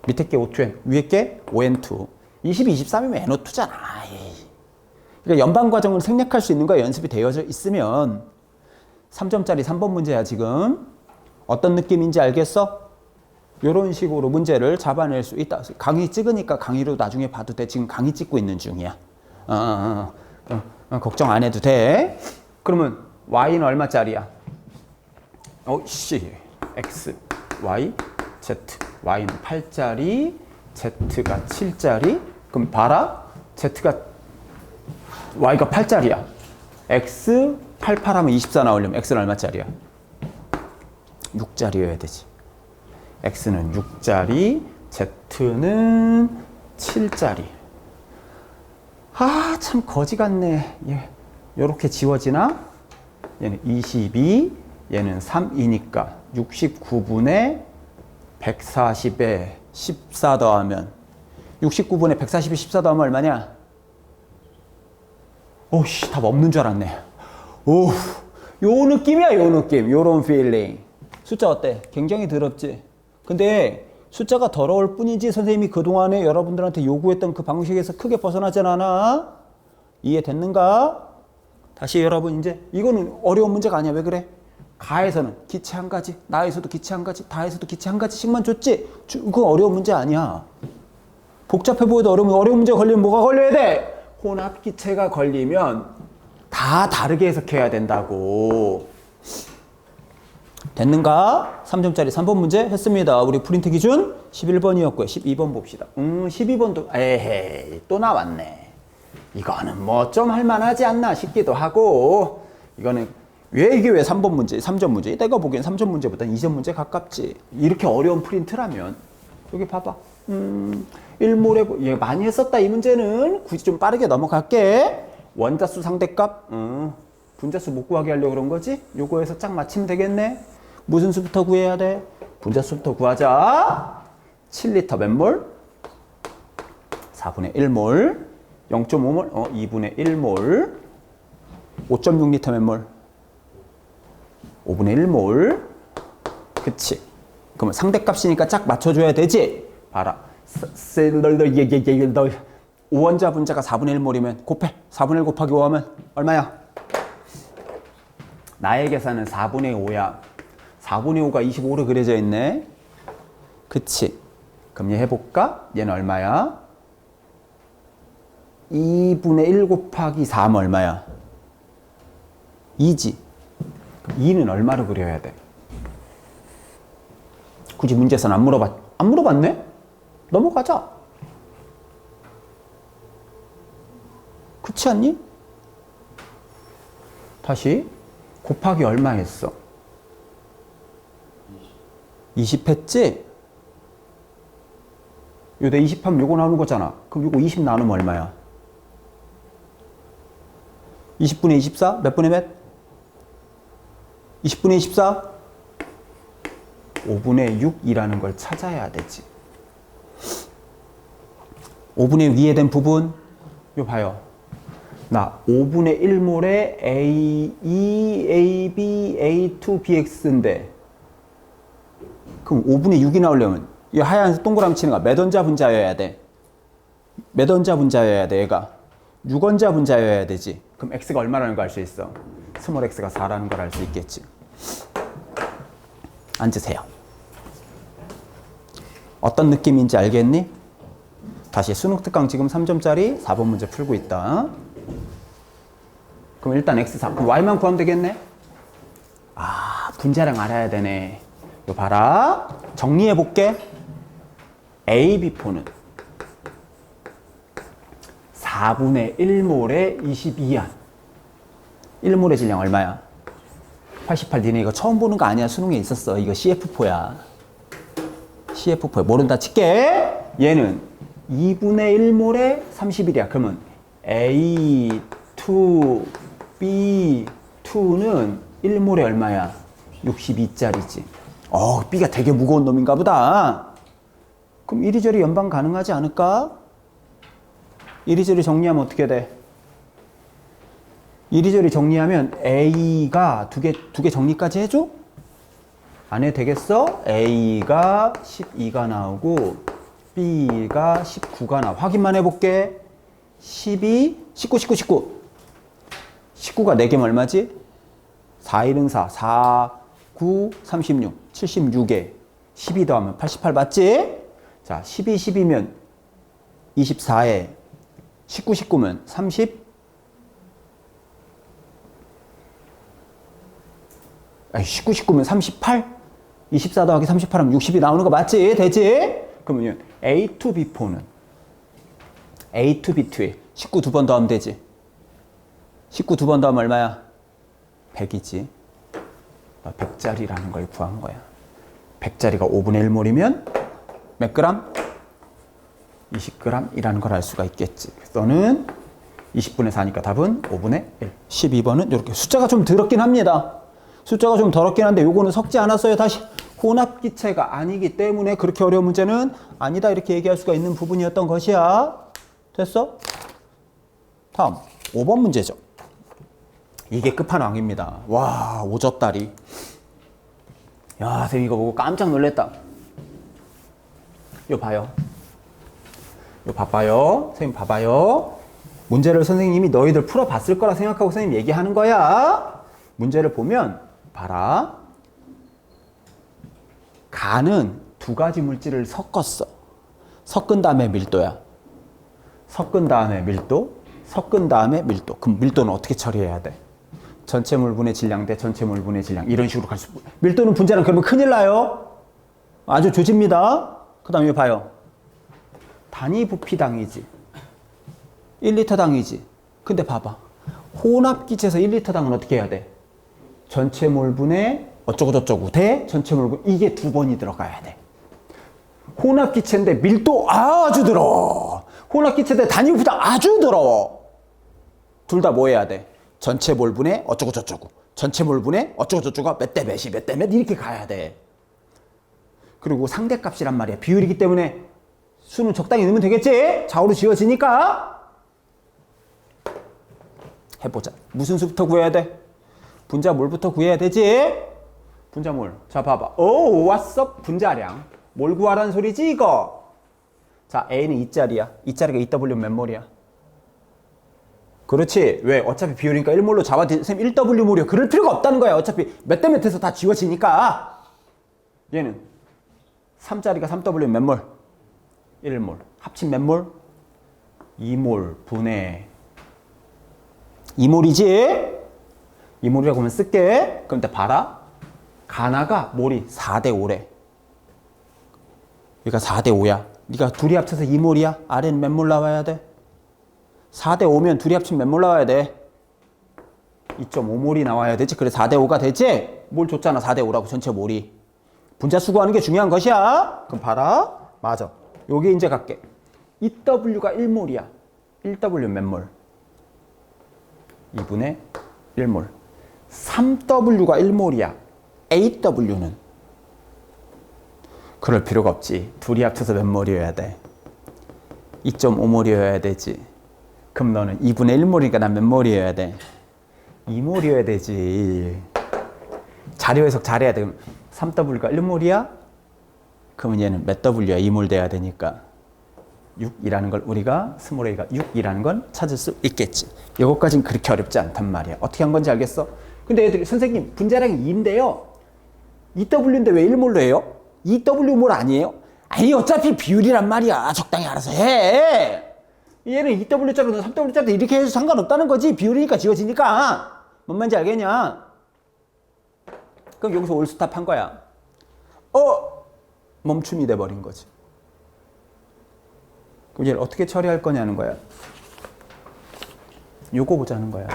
밑에 게 O2N, 위에 게 ON2. 22, 23이면 NO2잖아. 그러니까 연방 과정을 생략할 수 있는 거야. 연습이 되어져 있으면. 3점짜리 3번 문제야, 지금. 어떤 느낌인지 알겠어? 이런 식으로 문제를 잡아낼 수 있다. 강의 찍으니까 강의로 나중에 봐도 돼. 지금 강의 찍고 있는 중이야. 걱정 안 해도 돼. 그러면 Y는 얼마짜리야? X, Y, Z. Y는 8짜리, Z가 7짜리. 그럼 봐라. Y가 8짜리야. X, 88 하면 24 나오려면 X는 얼마짜리야? 6짜리여야 되지. X는 6짜리, Z는 7짜리. 아, 참 거지 같네. 예. 요렇게 지워지나? 얘는 22, 얘는 3이니까 69분의 140에 14 더하면 69분의 140에 14 더하면 얼마냐? 오씨, 답 없는 줄 알았네. 오, 요 느낌이야, 요 느낌. 요런 필링. 숫자 어때? 굉장히 더럽지? 근데 숫자가 더러울 뿐이지 선생님이 그동안에 여러분들한테 요구했던 그 방식에서 크게 벗어나진 않아. 이해됐는가? 다시 여러분, 이제 이거는 어려운 문제가 아니야. 왜 그래? 가에서는 기체 한 가지, 나에서도 기체 한 가지, 다에서도 기체 한 가지씩만 줬지? 그건 어려운 문제 아니야. 복잡해 보여도 어려운 문제 걸리면 뭐가 걸려야 돼? 혼합 기체가 걸리면 다 다르게 해석해야 된다고. 됐는가? 3점짜리 3번 문제 했습니다. 우리 프린트 기준 11번이었고요. 12번 봅시다. 12번도 에헤이 또 나왔네. 이거는 뭐 좀 할만하지 않나 싶기도 하고. 이거는 이게 왜 3번 문제, 3점 문제? 내가 보기엔 3점 문제보다 2점 문제 가깝지. 이렇게 어려운 프린트라면 여기 봐봐. 1몰에 얘 많이 했었다. 이 문제는 굳이 좀 빠르게 넘어갈게. 원자수 상대값, 분자수 못 구하게 하려고 그런 거지? 요거에서 짝 맞추면 되겠네. 무슨 수부터 구해야 돼? 분자수부터 구하자. 7리터 몇 몰? 4분의 1몰. 0.5몰? 2분의 1몰. 5.6리터 몇 몰? 5분의 1몰. 그치? 그러면 상대값이니까 짝 맞춰줘야 되지? 봐라. 5원자 분자가 4분의 1몰이면 곱해. 4분의 1 곱하기 5 하면 얼마야? 나의 계산은 4분의 5야. 4분의 5가 25로 그려져 있네. 그치? 그럼 얘 해볼까? 얘는 얼마야? 2분의 1 곱하기 4 하면 얼마야? 2지. 그럼 2는 얼마로 그려야 돼? 굳이 문제에서는 안 물어봤네? 넘어가자. 그렇지 않니? 다시 곱하기 얼마 했어? 20 했지? 요대 20하면 요거 나오는 거잖아. 그럼 요거 20 나누면 얼마야? 20분의 24? 몇 분의 몇? 20분의 24? 5분의 6이라는 걸 찾아야 되지. 5분의 위에 된 부분, 요 봐요. 나 5분의 1몰에 A2, AB, A2, BX인데 그럼 5분의 6이 나오려면 이 하얀 동그라미 치는 거 몇 원자 분자여야 돼? 몇 원자 분자여야 돼? 얘가 6원자 분자여야 되지. 그럼 X가 얼마라는 거 알 수 있어? 스몰 X가 4라는 걸 알 수 있겠지. 앉으세요. 어떤 느낌인지 알겠니? 다시 수능 특강 지금 3점짜리 4번 문제 풀고 있다. 그럼 일단 X4. 그럼 Y만 구하면 되겠네? 아, 분자량 알아야 되네. 이거 봐라. 정리해 볼게. AB포는 4분의 1몰에 22야. 1몰의 질량 얼마야? 88. 니네 이거 처음 보는 거 아니야. 수능에 있었어. 이거 CF4야. CF4야. 모른다 칠게. 얘는 2분의 1몰에 31이야. 그러면 A2, B2는 1몰에 얼마야? 62짜리지. B가 되게 무거운 놈인가 보다. 그럼 이리저리 연방 가능하지 않을까? 이리저리 정리하면 어떻게 돼? 이리저리 정리하면 A가 두 개 정리까지 해줘? 안 해도 되겠어? A가 12가 나오고 B가 19가 나와. 확인만 해볼게. 19가 4개면 얼마지? 4, 1은 4, 4, 9, 36, 76에 12 더하면 88 맞지? 자, 12면 24에 19면 30, 19면 38? 24 더하기 38하면 60이 나오는 거 맞지? 되지? 그러면 A2, B4는 A2, B2에 19 두 번 더하면 되지? 19 두 번 더하면 얼마야? 100이지. 100짜리라는 걸 구한 거야. 100짜리가 5분의 1몰이면 몇 그램? 20g이라는 걸 알 수가 있겠지. 너는 20분의 4니까 답은 5분의 1. 12번은 이렇게 숫자가 좀 더럽긴 합니다. 숫자가 좀 더럽긴 한데 요거는 섞지 않았어요. 다시 혼합기체가 아니기 때문에 그렇게 어려운 문제는 아니다 이렇게 얘기할 수가 있는 부분이었던 것이야. 됐어? 다음 5번 문제죠. 이게 끝판왕입니다. 와, 오졌다리. 야, 선생님 이거 보고 깜짝 놀랐다. 요 봐요. 요 봐봐요. 선생님 봐봐요. 문제를 선생님이 너희들 풀어봤을 거라 생각하고 선생님 얘기하는 거야. 문제를 보면 봐라. 간은 두 가지 물질을 섞었어. 섞은 다음에 밀도야. 섞은 다음에 밀도, 섞은 다음에 밀도. 그럼 밀도는 어떻게 처리해야 돼? 전체 물분의 질량 대 전체 물분의 질량. 이런 식으로 갈 수. 밀도는 분자랑 그러면 큰일 나요. 아주 조집니다. 그 다음에 봐요. 단위 부피당이지. 1리터당이지. 근데 봐봐. 혼합기체에서 1리터당은 어떻게 해야 돼? 전체 몰분의 어쩌고저쩌고 대 전체 몰분. 이게 두 번이 들어가야 돼. 혼합기체인데 밀도 아주 더러워. 혼합기체인데 단위 부피당 아주 더러워. 둘 다 뭐 해야 돼? 전체 몰분의 어쩌고저쩌고. 전체 몰분의 어쩌고저쩌고가 몇 대 몇이 몇 대 몇 이렇게 가야 돼. 그리고 상대값이란 말이야. 비율이기 때문에 수는 적당히 넣으면 되겠지? 좌우로 지워지니까. 해보자. 무슨 수부터 구해야 돼? 분자몰부터 구해야 되지? 분자몰. 자, 봐봐. 오, 왔어. 분자량. 뭘 구하라는 소리지, 이거? 자, A는 2짜리야. 2짜리가 2W 몇 몰이야? 그렇지. 왜? 어차피 비율이니까 1몰로 잡아. 선생님 1W몰이야. 그럴 필요가 없다는 거야. 어차피 몇 대 몇에서 다 지워지니까. 얘는 3짜리가 3W 몇 몰? 1몰. 합친 몇 몰? 2몰 분의 2몰이지? 2몰이라고 하면 쓸게. 그럼 때 봐라. 가나가 몰이 4대 5래. 그러니까 4대 5야. 네가 둘이 합쳐서 2몰이야. 아래는 몇 몰 나와야 돼? 4대 5면 둘이 합치면 몇 몰 나와야 돼? 2.5몰이 나와야 되지. 그래 4대 5가 되지? 몰 줬잖아. 4대 5라고 전체 몰이. 분자수 구하는 게 중요한 것이야. 그럼 봐라. 맞아. 여기 이제 갈게. 2W가 1몰이야. 1W 몇 몰? 2분의 1몰. 3W가 1몰이야. 8W는? 그럴 필요가 없지. 둘이 합쳐서 몇 몰이어야 돼? 2.5몰이어야 되지. 그럼 너는 2분의 1몰이니까 난 몇 몰이어야 돼? 2몰이어야 되지. 자료 해석 잘해야 돼. 그럼 3W가 1몰이야? 그러면 얘는 몇 W야? 2몰 돼야 되니까 6이라는 걸 우리가 스몰 a가 6이라는 걸 찾을 수 있겠지. 이것까지는 그렇게 어렵지 않단 말이야. 어떻게 한 건지 알겠어? 근데 애들이 선생님 분자량이 2인데요 2W인데 왜 1몰로 해요? 2W몰 아니에요? 아니 어차피 비율이란 말이야. 적당히 알아서 해. 얘는 2W짜리도 3W짜리도 이렇게 해서 상관없다는 거지. 비율이니까 지워지니까. 뭔 말인지 알겠냐? 그럼 여기서 올스탑 한 거야. 멈춤이 돼버린 거지. 그럼 얘를 어떻게 처리할 거냐는 거야. 요거 보자는 거야.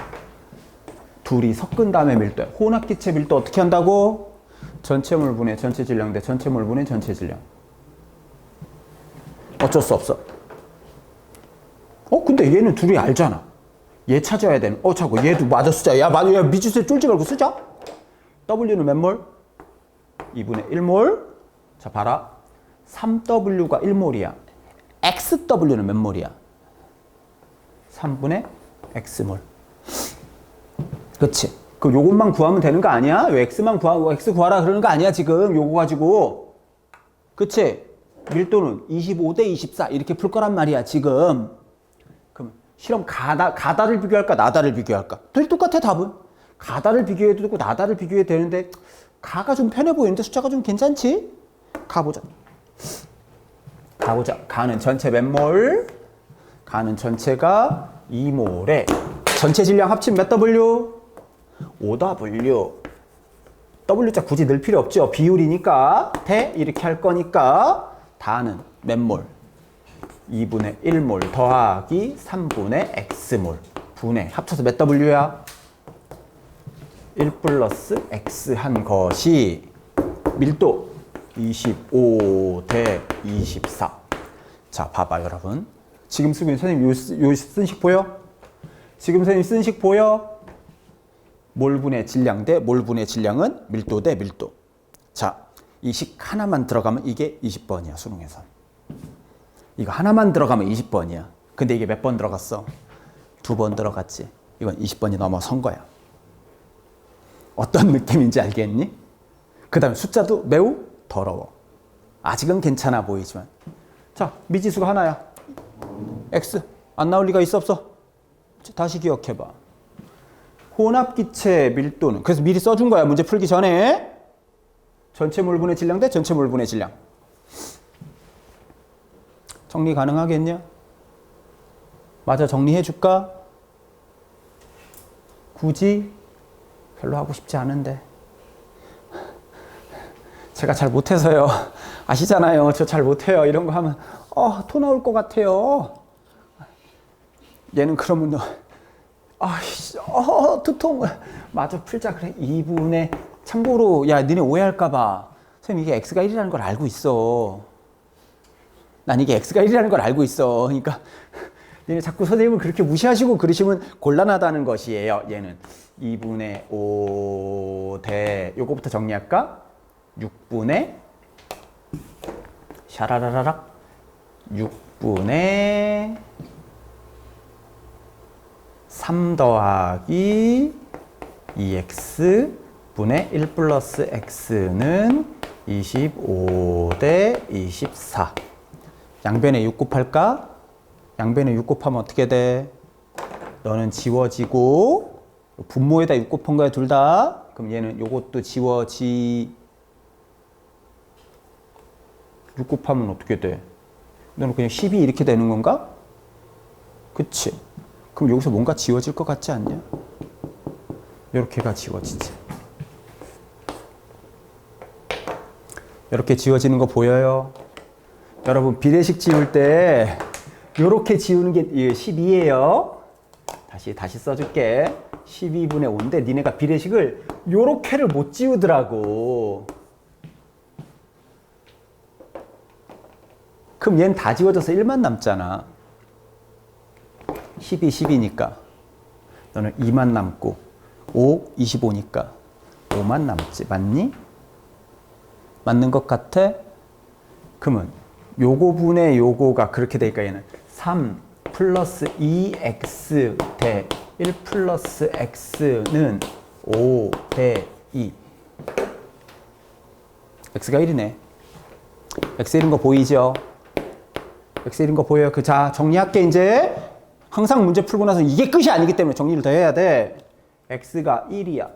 둘이 섞은 다음에 밀도. 혼합기체 밀도 어떻게 한다고? 전체몰 분의 전체 질량 대 전체몰 분의 전체 질량. 어쩔 수 없어. 근데 얘는 둘이 알잖아. 얘 찾아야 되는. 자고 얘도 맞아 쓰자. 야, 맞아. 야, 미지수에 쫄지 말고 쓰자. W는 몇 몰? 2분의 1몰. 자, 봐라. 3W가 1몰이야. XW는 몇 몰이야? 3분의 X몰. 그치? 그 요것만 구하면 되는 거 아니야? 왜 X만 구하고 X 구하라 그러는 거 아니야, 지금? 요거 가지고. 그치? 밀도는 25대 24 이렇게 풀 거란 말이야, 지금. 그럼 실험 가다를 비교할까, 나다를 비교할까? 둘이 똑같아, 답은. 가다를 비교해도 되고 나다를 비교해도 되는데 가가 좀 편해 보이는데 숫자가 좀 괜찮지? 가보자. 가는 전체 몇 몰? 가는 전체가 2몰에 전체 질량 합치면 몇 W? 5W. W자 굳이 넣을 필요 없죠. 비율이니까 대 이렇게 할 거니까 다는 몇 몰? 2분의 1몰 더하기 3분의 X몰 분의 합쳐서 몇 W야? 1 플러스 X 한 것이 밀도 25대 24. 자, 봐봐 여러분. 지금 쓰고 있는 선생님 요 쓴 식 보여? 지금 선생님 쓴 식 보여? 몰분의 질량 대 몰분의 질량은 밀도 대 밀도. 자, 이 식 하나만 들어가면 이게 20번이야, 수능에서. 이거 하나만 들어가면 20번이야. 근데 이게 몇 번 들어갔어? 2번 들어갔지. 이건 20번이 넘어선 거야. 어떤 느낌인지 알겠니? 그 다음에 숫자도 매우 더러워. 아직은 괜찮아 보이지만. 자, 미지수가 하나야. X. 안 나올 리가 있어, 없어? 다시 기억해봐. 혼합기체 밀도는, 그래서 미리 써준 거야, 문제 풀기 전에. 전체 몰분의 질량 대 전체 몰분의 질량. 정리 가능하겠냐? 맞아, 정리해 줄까? 굳이? 별로 하고 싶지 않은데. 제가 잘 못해서요. 아시잖아요. 저 잘 못해요. 이런 거 하면 토 나올 것 같아요. 얘는 그러면 두통. 마저 풀자. 그래. 2분의 참고로 야, 니네 오해할까 봐. 선생님 이게 x가 1이라는 걸 알고 있어. 난 이게 x가 1이라는 걸 알고 있어. 그러니까 니네 자꾸 선생님을 그렇게 무시하시고 그러시면 곤란하다는 것이에요. 얘는 2분의 5 대 요거부터 정리할까? 6분의 샤라라라락 6분의 3 더하기 2x 분의 1 플러스 x는 25 대 24. 양변에 6 곱할까? 양변에 6 곱하면 어떻게 돼? 너는 지워지고 분모에다 6 곱한 거야, 둘 다. 그럼 얘는 요것도 6 곱하면 어떻게 돼? 너는 그냥 12 이렇게 되는 건가? 그치? 그럼 여기서 뭔가 지워질 것 같지 않냐? 이렇게가 지워지지. 이렇게 지워지는 거 보여요? 여러분 비례식 지울 때 이렇게 지우는 게 12예요. 다시 써줄게. 12분의 5인데 니네가 비례식을 요렇게를 못 지우더라고. 그럼 얘는 다 지워져서 1만 남잖아. 12, 10이니까. 너는 2만 남고 5, 25니까 5만 남지. 맞니? 맞는 것 같아? 그러면 요거 분의 요거가 그렇게 되니까 얘는 3 플러스 2x 대 1 플러스 x는 5 대 2. x가 1이네. x 1인 거 보이죠? x 1인 거 보여요? 자, 정리할게, 이제. 항상 문제 풀고 나서 이게 끝이 아니기 때문에 정리를 더 해야 돼. x가 1이야.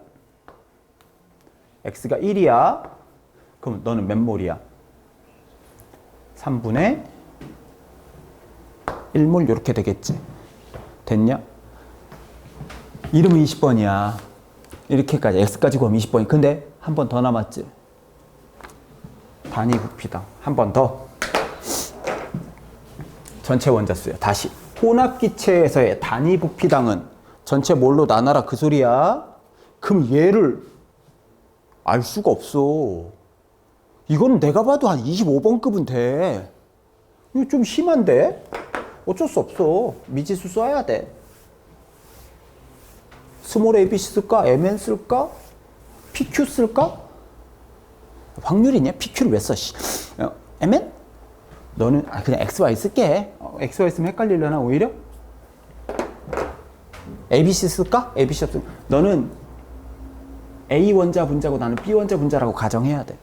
x가 1이야. 그럼 너는 몇 몰이야? 3분의 1몰 이렇게 되겠지. 됐냐? 이름은 20번이야. 이렇게까지 x까지 구하면 20번이. 근데 한 번 더 남았지. 단위 부피당. 한 번 더. 전체 원자수야. 다시. 혼합기체에서의 단위 부피당은 전체 몰로 나눠라 그 소리야. 그럼 얘를 알 수가 없어. 이거는 내가 봐도 한 25번급은 돼. 이거 좀 심한데? 어쩔 수 없어. 미지수 써야 돼. 스몰 ABC 쓸까? MN 쓸까? PQ 쓸까? 확률이냐? PQ를 왜 써? MN? 너는 그냥 XY 쓸게. XY 쓰면 헷갈리려나 오히려? ABC 쓸까? ABC 쓸까? 너는 A 원자 분자고 나는 B 원자 분자라고 가정해야 돼.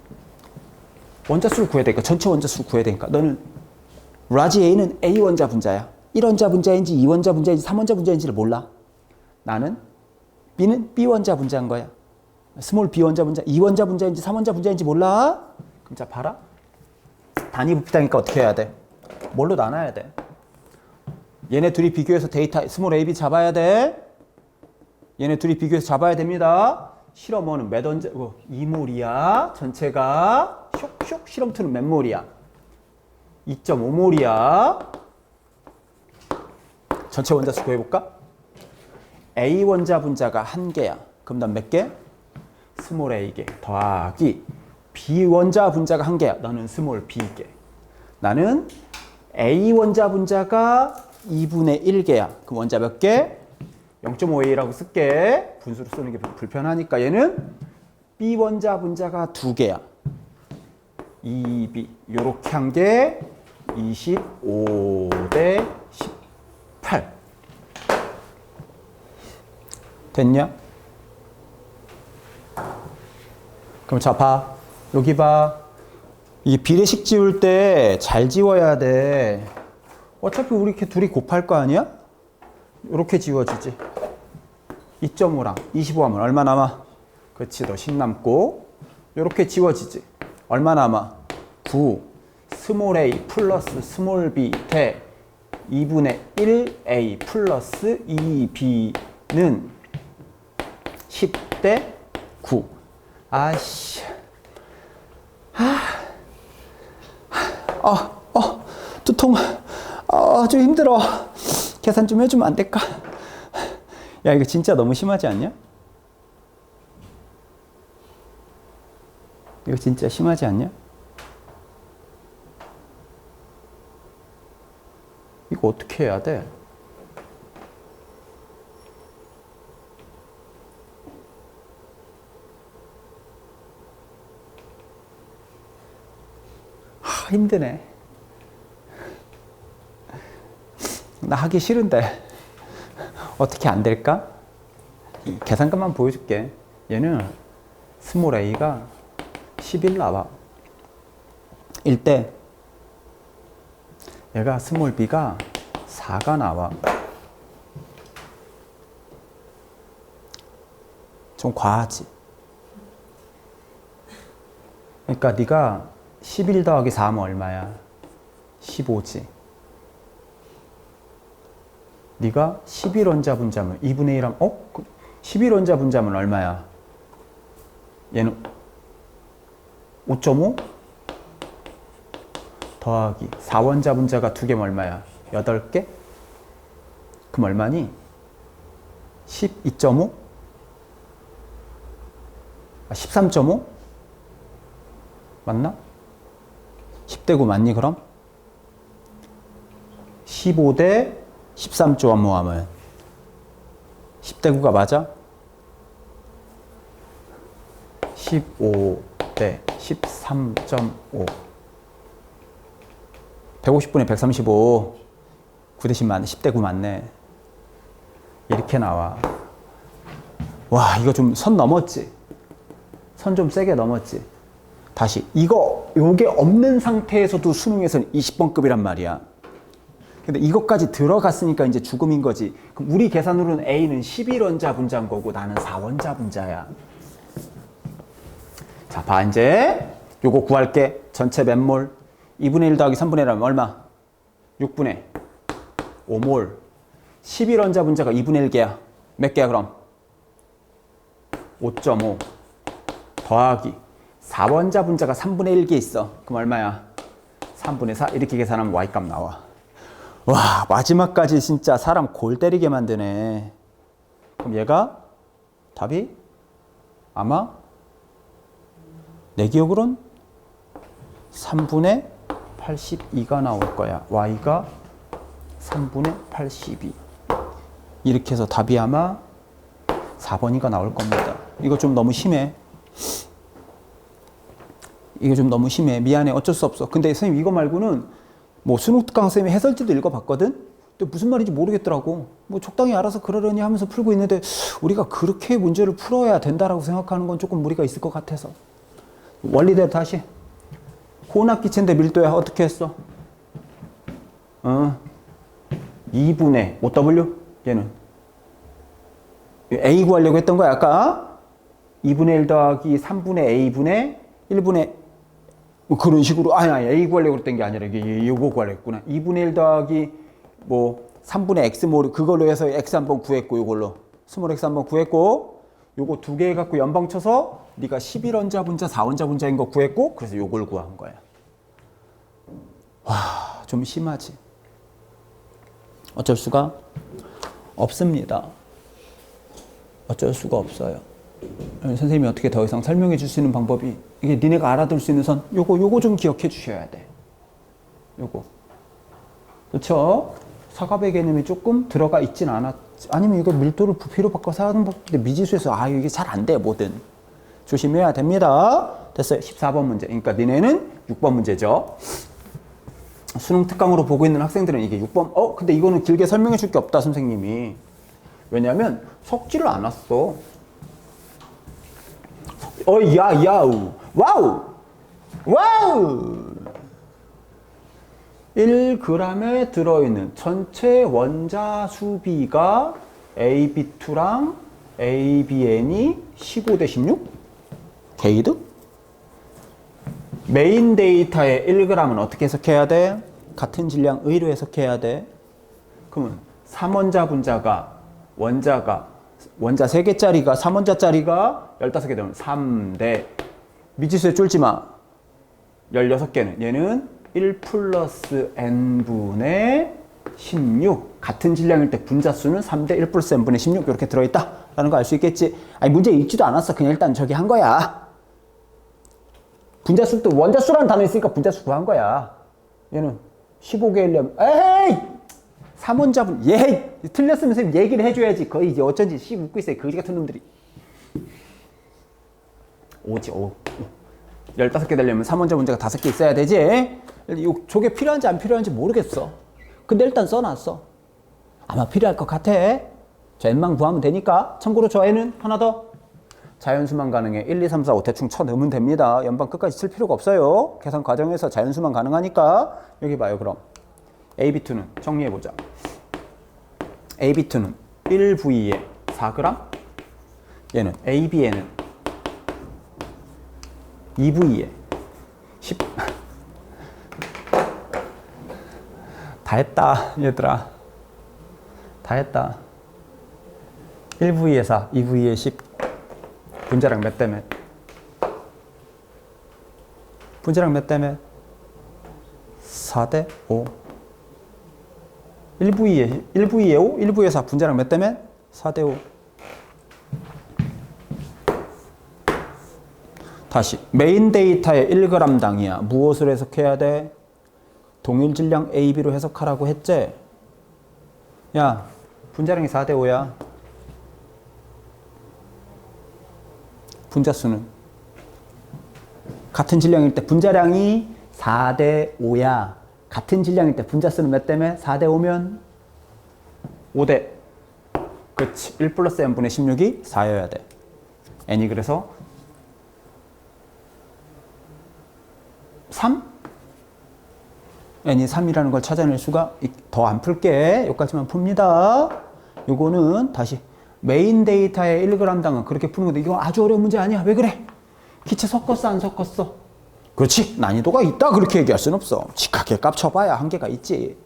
원자 수를 구해야 되니까 전체 원자 수를 구해야 되니까 너는 라지 A는 A 원자 분자야. 1원자 분자인지 2원자 분자인지 3원자 분자인지를 몰라. 나는 B는 B 원자 분자인 거야. 스몰 B 원자 분자, 2원자 분자인지 3원자 분자인지 몰라? 그럼 자 봐라. 단위 부피다니까 어떻게 해야 돼? 뭘로 나눠야 돼? 얘네 둘이 비교해서 데이터 스몰 AB 잡아야 돼. 얘네 둘이 비교해서 잡아야 됩니다. 실험 1은 몇 원자? 2몰이야. 전체가 쇽쇽. 실험 2는 몇 몰이야? 2.5몰이야. 전체 원자 수 구해볼까? A 원자 분자가 1개야. 그럼 난 몇 개? 스몰 A개 더하기 B 원자 분자가 1개야. 너는 스몰 B개. 나는 A 원자 분자가 2분의 1개야. 그 원자 몇 개? 0.5A라고 쓸게. 분수로 쓰는 게 불편하니까 얘는 B 원자 분자가 2개야. 2B 요렇게 한 게 25대 18 됐냐? 그럼 자 봐. 여기 봐. 이 비례식 지울 때 잘 지워야 돼. 어차피 우리 이렇게 둘이 곱할 거 아니야? 이렇게 지워지지. 2.5랑 25 하면 얼마 남아? 그렇지, 너 10 남고. 이렇게 지워지지. 얼마 남아? 9. 스몰 a 플러스 스몰 b 대 2분의 1a 플러스 2b는 10대 9. 아씨. 두통. 좀 힘들어. 계산 좀 해주면 안 될까? 야, 이거 진짜 너무 심하지 않냐? 이거 진짜 심하지 않냐? 이거 어떻게 해야 돼? 힘드네. 나 하기 싫은데 어떻게 안 될까? 계산값만 보여줄게. 얘는 스몰 a가 11 나와. 일 때 얘가 스몰 b가 4가 나와. 좀 과하지? 그러니까 네가 11 더하기 4하면 얼마야? 15지. 네가 11원자 분자면 2분의 1 하면 11원자 분자면 얼마야? 얘는 5.5 더하기 4원자 분자가 2개면 얼마야? 8개? 그럼 얼마니? 12.5? 13.5? 맞나? 10대 9 맞니 그럼? 15대 13.5 하면 10대 9가 맞아? 15대 13.5 150분의 135 9 대신 맞네. 10대 9 맞네. 이렇게 나와. 와, 이거 좀 선 넘었지? 선 좀 세게 넘었지? 다시 요게 없는 상태에서도 수능에서는 20번급이란 말이야. 근데 이것까지 들어갔으니까 이제 죽음인 거지. 그럼 우리 계산으로는 A는 11원자 분자인 거고 나는 4원자 분자야. 자, 봐 이제 요거 구할게. 전체 몇 몰? 2분의 1 더하기 3분의 1 하면 얼마? 6분의 5몰. 11원자 분자가 2분의 1개야. 몇 개야 그럼? 5.5 더하기 4원자 분자가 3분의 1개 있어. 그럼 얼마야? 3분의 4 이렇게 계산하면 y값 나와. 와, 마지막까지 진짜 사람 골 때리게 만드네. 그럼 얘가 답이 아마 내 기억으론 3분의 82가 나올 거야. y가 3분의 82. 이렇게 해서 답이 아마 4번이가 나올 겁니다. 이거 좀 너무 심해. 이게 좀 너무 심해. 미안해. 어쩔 수 없어. 근데 선생님 이거 말고는 뭐 수능 특강 선생님이 해설지도 읽어봤거든? 근데 무슨 말인지 모르겠더라고. 뭐 적당히 알아서 그러려니 하면서 풀고 있는데 우리가 그렇게 문제를 풀어야 된다라고 생각하는 건 조금 무리가 있을 것 같아서. 원리대로 다시. 혼합기체인데 밀도야. 어떻게 했어? 2분의 5W? 얘는. A 구하려고 했던 거야, 아까. 2분의 1 더하기 3분의 A분의 1분의 뭐 그런 식으로. 아니, A 구하려고 했던 게 아니라 이게 요거 구하려고 했구나. 2분의 1 더하기 뭐 3분의 X 뭐 그걸로 해서 X 한번 구했고 요걸로. 스몰 X 한번 구했고 요거 두 개 갖고 연방 쳐서 네가 11원자 분자 4원자 분자인 거 구했고 그래서 요걸 구한 거야. 와, 좀 심하지. 어쩔 수가 없습니다. 어쩔 수가 없어요. 선생님이 어떻게 더 이상 설명해 줄 수 있는 방법이 이게 니네가 알아들 수 있는 선 요거 좀 기억해 주셔야 돼. 요거. 그렇죠? 사각의 개념이 조금 들어가 있진 않았. 아니면 이거 밀도를 부피로 바꿔서 하는 법인데 미지수에서 이게 잘 안 돼. 뭐든. 조심해야 됩니다. 됐어요. 14번 문제. 그러니까 니네는 6번 문제죠. 수능 특강으로 보고 있는 학생들은 이게 6번. 근데 이거는 길게 설명해 줄 게 없다, 선생님이. 왜냐면 섞지를 않았어. 와우! 1g에 들어있는 전체 원자 수비가 AB2랑 ABN이 15대 16? 개이득? 메인 데이터의 1g은 어떻게 해석해야 돼? 같은 질량 의로 해석해야 돼. 그러면 3원자 분자가 원자 3개짜리가 3원자짜리가 15개 되면 3대 미지수에 쫄지 마. 16개는 얘는 1 플러스 n분의 16 같은 질량일 때 분자수는 3대 1 플러스 n분의 16 이렇게 들어있다 라는 거 알 수 있겠지. 아니 문제 읽지도 않았어. 그냥 일단 저기 한 거야. 분자수 또 원자수라는 단어 있으니까 분자수 구한 거야. 얘는 15개이려면 에이 3원자분 틀렸으면 선생님 얘기를 해줘야지. 거의 이제 어쩐지 웃고 있어요. 거지 같은 놈들이. 15개 되려면 3원자 문제가 5개 있어야 되지. 저게 필요한지 안 필요한지 모르겠어. 근데 일단 써놨어. 아마 필요할 것 같아. 저 n만 구하면 되니까. 참고로 저 n은 하나 더. 자연수만 가능해. 1, 2, 3, 4, 5 대충 쳐 넣으면 됩니다. 연방 끝까지 칠 필요가 없어요. 계산 과정에서 자연수만 가능하니까. 여기 봐요, 그럼. AB2는 정리해보자. AB2는 1V에 4g? 얘는 ABN은 2V에 10. 다 했다, 얘들아. 다 했다. 1V에 4, 2V에 10. 분자량 몇 대 몇? 분자량 몇 대 몇? 4대 5. 1V에 5, 1V에 4. 분자량 몇 대 몇? 4대 5. 다시 메인 데이터의 1g당이야. 무엇을 해석해야 돼? 동일 질량 AB로 해석하라고 했지? 야, 분자량이 4대 5야. 분자수는 같은 질량일 때 분자량이 4대 5야. 같은 질량일 때 분자수는 몇 대 몇? 4대 5면 5대. 그렇지. 1 플러스 n분의 16이 4여야 돼. n이 그래서 3? n이 3이라는 걸 찾아낼 수가. 더 안 풀게. 여기까지만 풉니다. 요거는 다시 메인 데이터의 1g당은 그렇게 푸는 건데 이거 아주 어려운 문제 아니야. 왜 그래? 기체 섞었어 안 섞었어? 그렇지. 난이도가 있다 그렇게 얘기할 순 없어. 직하게 깝쳐봐야 한계가 있지.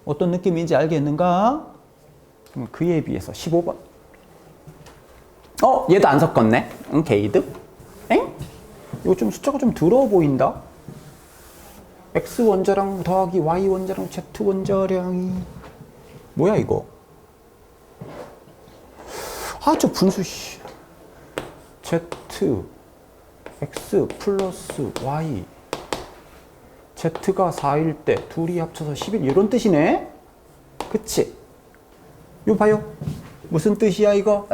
어떤 느낌인지 알겠는가? 그에 비해서 15번. 얘도 안 섞었네. 응, 게이드? 엥? 이거 좀 숫자가 좀 더러워 보인다. X 원자량 더하기 Y 원자량 Z 원자량이 뭐야 이거? 저 분수 Z X 플러스 Y Z가 4일 때 둘이 합쳐서 11 이런 뜻이네? 그치? 이거 봐요. 무슨 뜻이야 이거?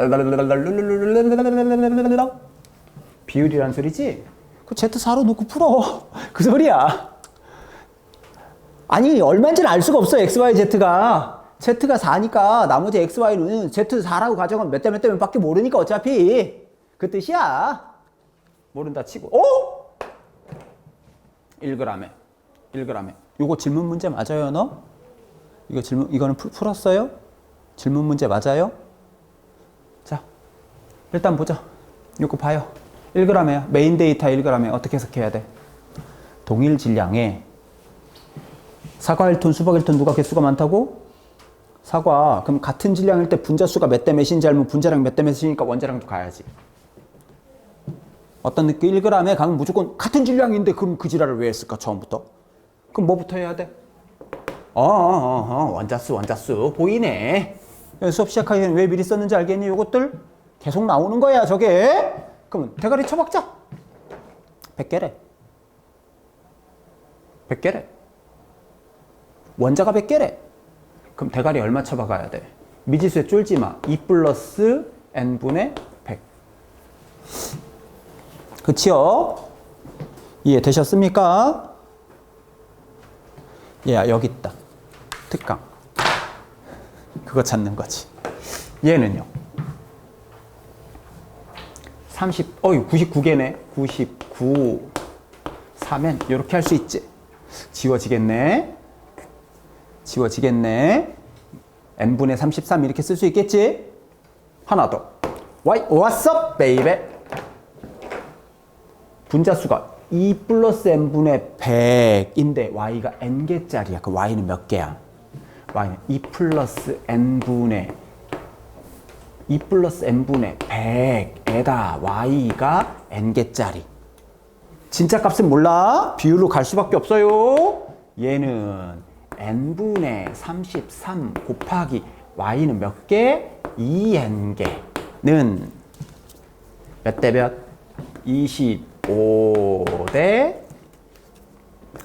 비율이란 소리지? 그 Z4로 놓고 풀어. 그 소리야. 아니 얼마인지는 알 수가 없어. XY, Z가. Z가 4니까 나머지 XY는 Z4라고 가정하면 몇 대 몇 대몇 밖에 모르니까 어차피 그 뜻이야. 모른다 치고. 오! 1g에. 1g에. 요거 질문 문제 맞아요, 너? 이거 질문, 이거는 풀었어요? 질문 문제 맞아요? 자, 일단 보자. 요거 봐요. 1g에요. 메인 데이터 1g에 어떻게 해석해야 돼? 동일 질량에 사과 1톤, 수박 1톤 누가 개수가 많다고? 사과. 그럼 같은 질량일 때 분자수가 몇 대 몇인지 알면 분자량 몇 대 몇이니까 원자량도 가야지. 어떤 느낌? 1g에 가면 무조건 같은 질량인데 그럼 그 지랄을 왜 했을까 처음부터? 그럼 뭐부터 해야 돼? 원자수 보이네. 수업 시작하기 전에 왜 미리 썼는지 알겠니? 요것들 계속 나오는 거야 저게. 그러면 대가리 쳐박자. 100개래. 100개래. 원자가 100개래. 그럼 대가리 얼마 쳐박아야 돼? 미지수에 쫄지 마. 2 플러스 n분의 100. 그치요? 이해되셨습니까? 얘야 여기 있다. 특강. 그거 찾는 거지. 얘는요. 99개네. 99. 3엔 이렇게 할 수 있지. 지워지겠네. n분의 33 이렇게 쓸 수 있겠지? 하나 더. What's up, baby? 분자수가 2 플러스 n분의 100인데 y가 n개짜리야. 그 y는 몇 개야? y는 2 플러스 n분의 100에다 y가 n개짜리. 진짜 값은 몰라. 비율로 갈 수밖에 없어요. 얘는 n분의 33 곱하기 y는 몇 개? 2n개는 몇 대 몇? 25대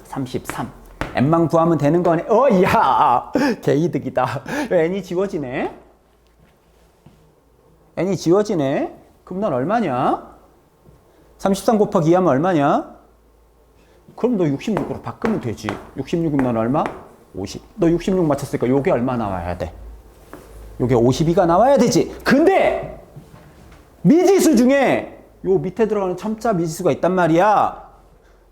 33. n만 구하면 되는 거네. 야, 개이득이다. n이 지워지네. n이 지워지네. 그럼 넌 얼마냐? 33 곱하기 2 하면 얼마냐? 그럼 너 66으로 바꾸면 되지. 66이면 넌 얼마? 50. 너 66 맞췄으니까 요게 얼마 나와야 돼? 요게 52가 나와야 되지. 근데 미지수 중에 요 밑에 들어가는 첨자 미지수가 있단 말이야.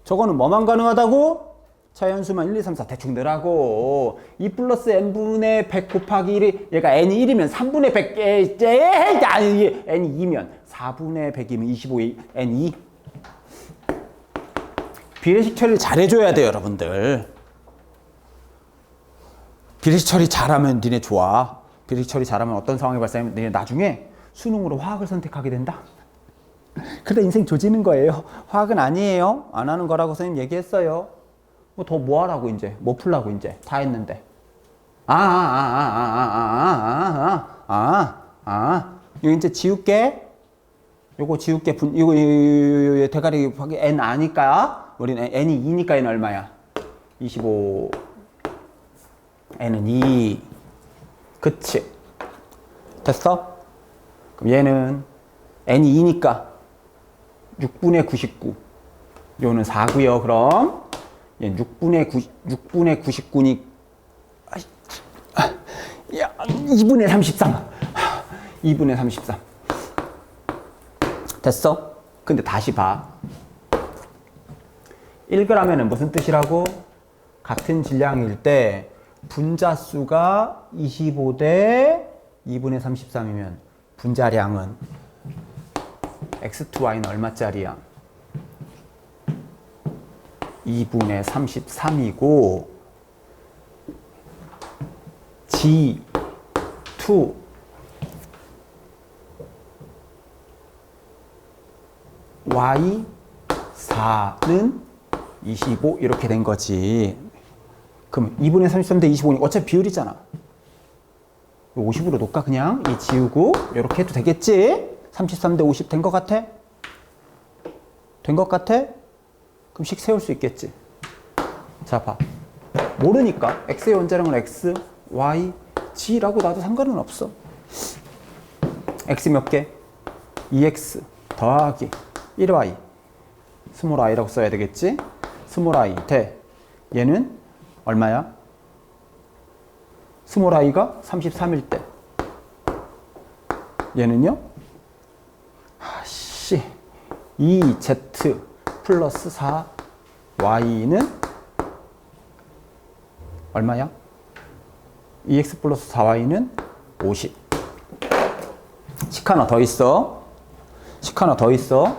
저거는 뭐만 가능하다고? 자연수만 1, 2, 3, 4 대충 넣으라고. 2 플러스 n분의 100 곱하기 1이 얘가 n이 1이면 3분의 100개 아니 n이 2면 4분의 100이면 25이 n 2. 비례식 처리를 잘해줘야 돼요 여러분들. 비례식 처리 잘하면 니네 좋아. 비례식 처리 잘하면 어떤 상황이 발생하면 니네 나중에 수능으로 화학을 선택하게 된다. 그래 인생 조지는 거예요. 화학은 아니에요. 안 하는 거라고 선생님 얘기했어요. 뭐 더 뭐 하라고 이제 뭐 풀라고 이제 다 했는데. 이거 이제 지울게. 요거 지울게. 이거 대가리 하기 n 아니까 우리는 n이 2니까 n 얼마야? 25. n은 2. 그치? 됐어? 그럼 얘는 n이 2니까 6분의 99. 요는 4고요. 그럼 얘는 6분의 99니 야, 2분의 33. 2분의 33. 됐어? 근데 다시 봐. 1g에는 무슨 뜻이라고? 같은 질량일 때 분자수가 25대 2분의 33이면 분자량은 x2y는 얼마짜리야? 2분의 33이고 G2 Y4는 25 이렇게 된 거지. 그럼 2분의 33 대 25니까 어차피 비율이잖아. 50으로 놓을까 그냥? 이 지우고 이렇게 해도 되겠지? 33 대 50 된 것 같아? 된 것 같아? 그럼 식 세울 수 있겠지? 자 봐. 모르니까 x의 원자량은 x, y, G라고 놔도 상관은 없어. X 몇 개? 2X 더하기 1Y 스몰 i라고 써야 되겠지? 스몰 i 대 얘는 얼마야? 스몰 i가 33일 때 얘는요? 2Z 플러스 4Y는 얼마야? 2X 플러스 4Y는 50. 식 하나 더 있어. 식 하나 더 있어.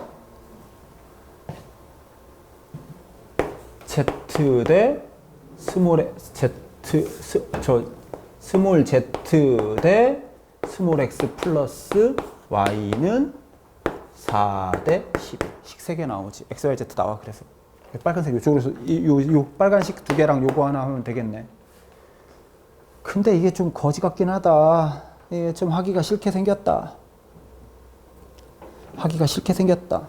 Z 대 스몰 스몰 Z 대 스몰 X 플러스 Y는 4 대 12. 식 3개 나오지. X, Y, Z 나와. 그래서 빨간색 이쪽으로 요 빨간식 2개랑 요거 하나 하면 되겠네. 근데 이게 좀 거지 같긴 하다. 이게 좀 하기가 싫게 생겼다. 하기가 싫게 생겼다.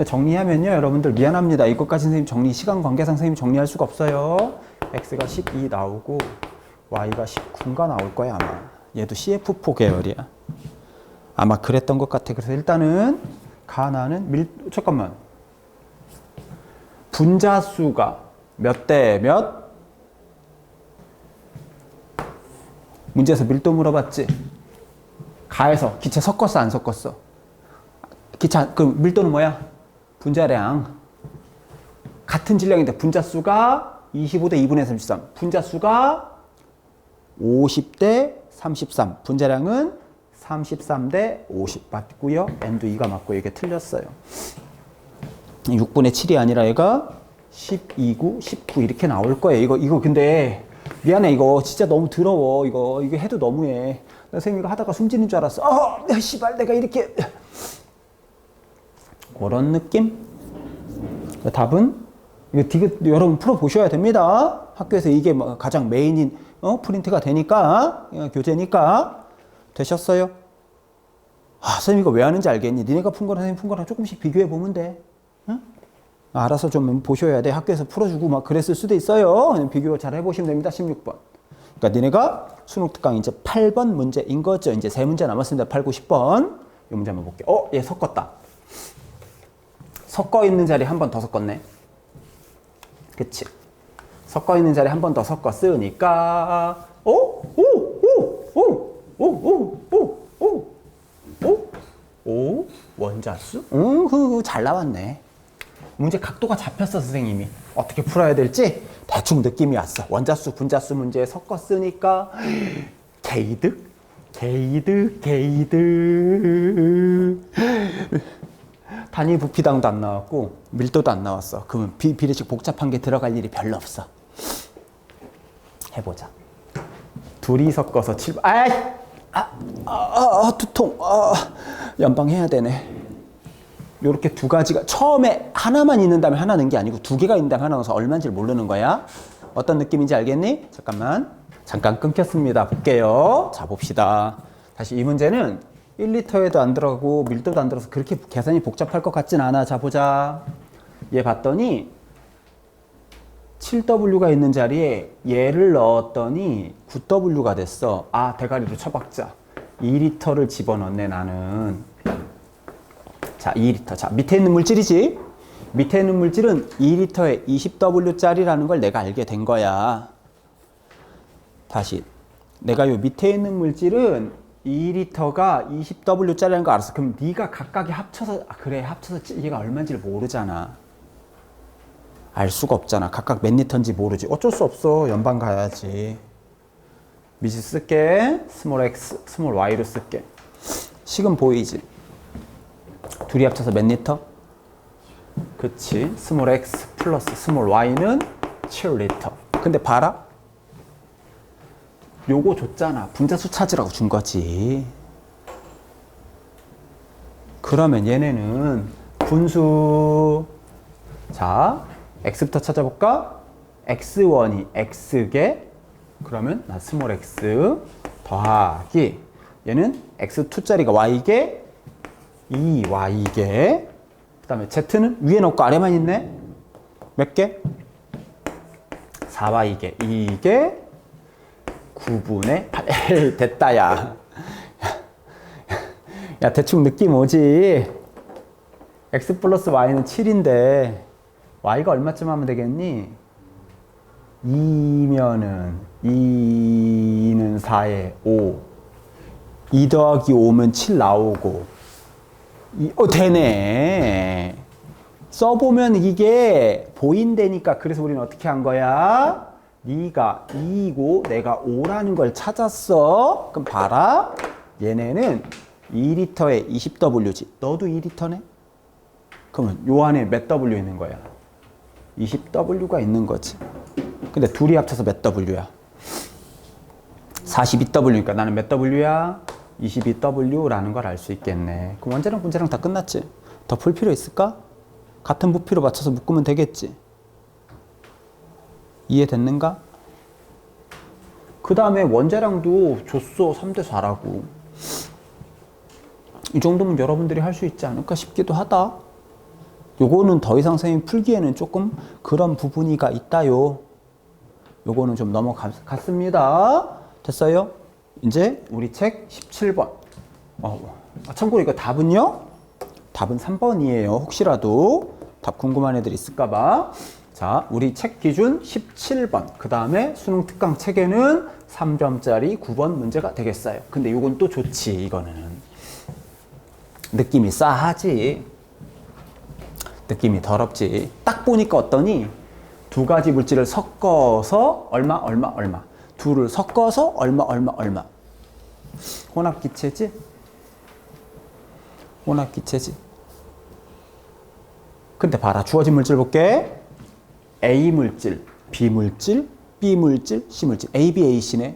정리하면요, 여러분들 미안합니다. 이것까지 선생님 정리, 시간 관계상 선생님 정리할 수가 없어요. X가 12 나오고 Y가 19가 나올 거야 아마. 얘도 CF4 계열이야. 아마 그랬던 것 같아. 그래서 일단은 가나는 잠깐만. 분자수가 몇 대 몇? 문제에서 밀도 물어봤지? 가에서 기체 섞었어 안 섞었어? 기차 그 밀도는 뭐야? 분자량. 같은 질량인데 분자수가 25대 2분의 33. 분자수가 50대 33. 분자량은 33대 50 맞고요. N도 2가 맞고 이게 틀렸어요. 6분의 7이 아니라 얘가 12구, 19 이렇게 나올 거예요. 이거 근데 미안해. 이거 진짜 너무 더러워. 이거 해도 너무해. 선생님 이거 하다가 숨지는 줄 알았어. 씨발 내가 이렇게 그런 느낌? 답은 이거 여러분 풀어 보셔야 됩니다. 학교에서 이게 뭐 가장 메인인 프린트가 되니까 교재니까 되셨어요? 선생님 이거 왜 하는지 알겠니? 니네가 푼 거랑 선생님 푼 거랑 조금씩 비교해 보면 돼. 응? 알아서 좀 보셔야 돼. 학교에서 풀어주고 막 그랬을 수도 있어요. 비교 잘 해보시면 됩니다. 16번. 그러니까 니네가 수능 특강 이제 8번 문제인 거죠. 이제 3문제 남았습니다. 8, 9, 10번. 이 문제 한번 볼게요. 얘 섞었다. 섞어 있는 자리 한 번 더 섞었네. 그치? 섞어 있는 자리 한 번 더 섞었으니까 원자수? 잘 나왔네. 문제 각도가 잡혔어 선생님이. 어떻게 풀어야 될지 대충 느낌이 왔어. 원자수 분자수 문제 섞었으니까 게이득 단위 부피당도 안 나왔고 밀도도 안 나왔어. 그러면 비례식 복잡한 게 들어갈 일이 별로 없어. 해보자. 둘이 섞어서 7번. 두통. 연방해야 되네. 요렇게 두 가지가 처음에 하나만 있는 다음에 하나 넣은 게 아니고 두 개가 있는 다음에 하나 넣어서 얼마인지를 모르는 거야. 어떤 느낌인지 알겠니? 잠깐 끊겼습니다. 볼게요. 자 봅시다. 다시 이 문제는 1리터에도 안 들어가고 밀도도 안 들어서 그렇게 계산이 복잡할 것 같진 않아. 자 보자. 얘 봤더니 7W가 있는 자리에 얘를 넣었더니 9W가 됐어. 대가리로 쳐박자. 2리터를 집어넣네 나는. 자 2리터. 자 밑에 있는 물질이지. 밑에 있는 물질은 2리터에 20W짜리라는 걸 내가 알게 된 거야. 다시 내가 요 밑에 있는 물질은 2리터가 20W짜리라는 거 알았어. 그럼 네가 각각이 합쳐서 그래 합쳐서 얘가 얼마인지를 모르잖아. 알 수가 없잖아. 각각 몇 리터인지 모르지. 어쩔 수 없어. 연방 가야지. 미지 쓸게. 스몰 x, 스몰 y로 쓸게. 식은 보이지? 둘이 합쳐서 몇 리터? 그치. 스몰 x 플러스 스몰 y는 7리터. 근데 봐라. 요거 줬잖아. 분자수 찾으라고 준 거지. 그러면 얘네는 분수. 자, x부터 찾아볼까? x1이 x개. 그러면 나 스몰 x 더하기 얘는 x2짜리가 y개 2y개. 그 다음에 z는 위에 넣고 아래만 있네. 몇 개? 4y개 2개 9분의 8. 에이, 됐다, 야. 야, 대충 느낌 오지? x 플러스 y는 7인데 y가 얼마쯤 하면 되겠니? 2면은 2는 4에 5. 2 더하기 5면 7 나오고. 되네. 써보면 이게 보인다니까. 그래서 우리는 어떻게 한 거야? 네가 2이고 내가 5라는 걸 찾았어. 그럼 봐라. 얘네는 2리터에 20W지. 너도 2리터네? 그러면 요 안에 몇 W 있는 거야? 20W가 있는 거지. 근데 둘이 합쳐서 몇 W야? 42W니까 나는 몇 W야? 22W라는 걸 알 수 있겠네. 그럼 원자랑 분자랑 다 끝났지? 더 풀 필요 있을까? 같은 부피로 맞춰서 묶으면 되겠지? 이해됐는가? 그 다음에 원자량도 줬어. 3대 4라고. 이 정도면 여러분들이 할 수 있지 않을까 싶기도 하다. 요거는 더 이상 선생님이 풀기에는 조금 그런 부분이가 있다요. 요거는 좀 넘어갔습니다. 됐어요? 이제 우리 책 17번. 참고로 이거 답은요? 답은 3번이에요. 혹시라도 답 궁금한 애들 있을까봐. 자, 우리 책 기준 17번. 그 다음에 수능 특강 책에는 3점짜리 9번 문제가 되겠어요. 근데 요건 또 좋지, 이거는. 느낌이 싸하지. 느낌이 더럽지. 딱 보니까 어떠니? 두 가지 물질을 섞어서 얼마. 둘을 섞어서 얼마. 혼합기체지? 혼합기체지. 근데 봐라. 주어진 물질 볼게. A 물질, B 물질, B 물질, C 물질. A, B, A, C네.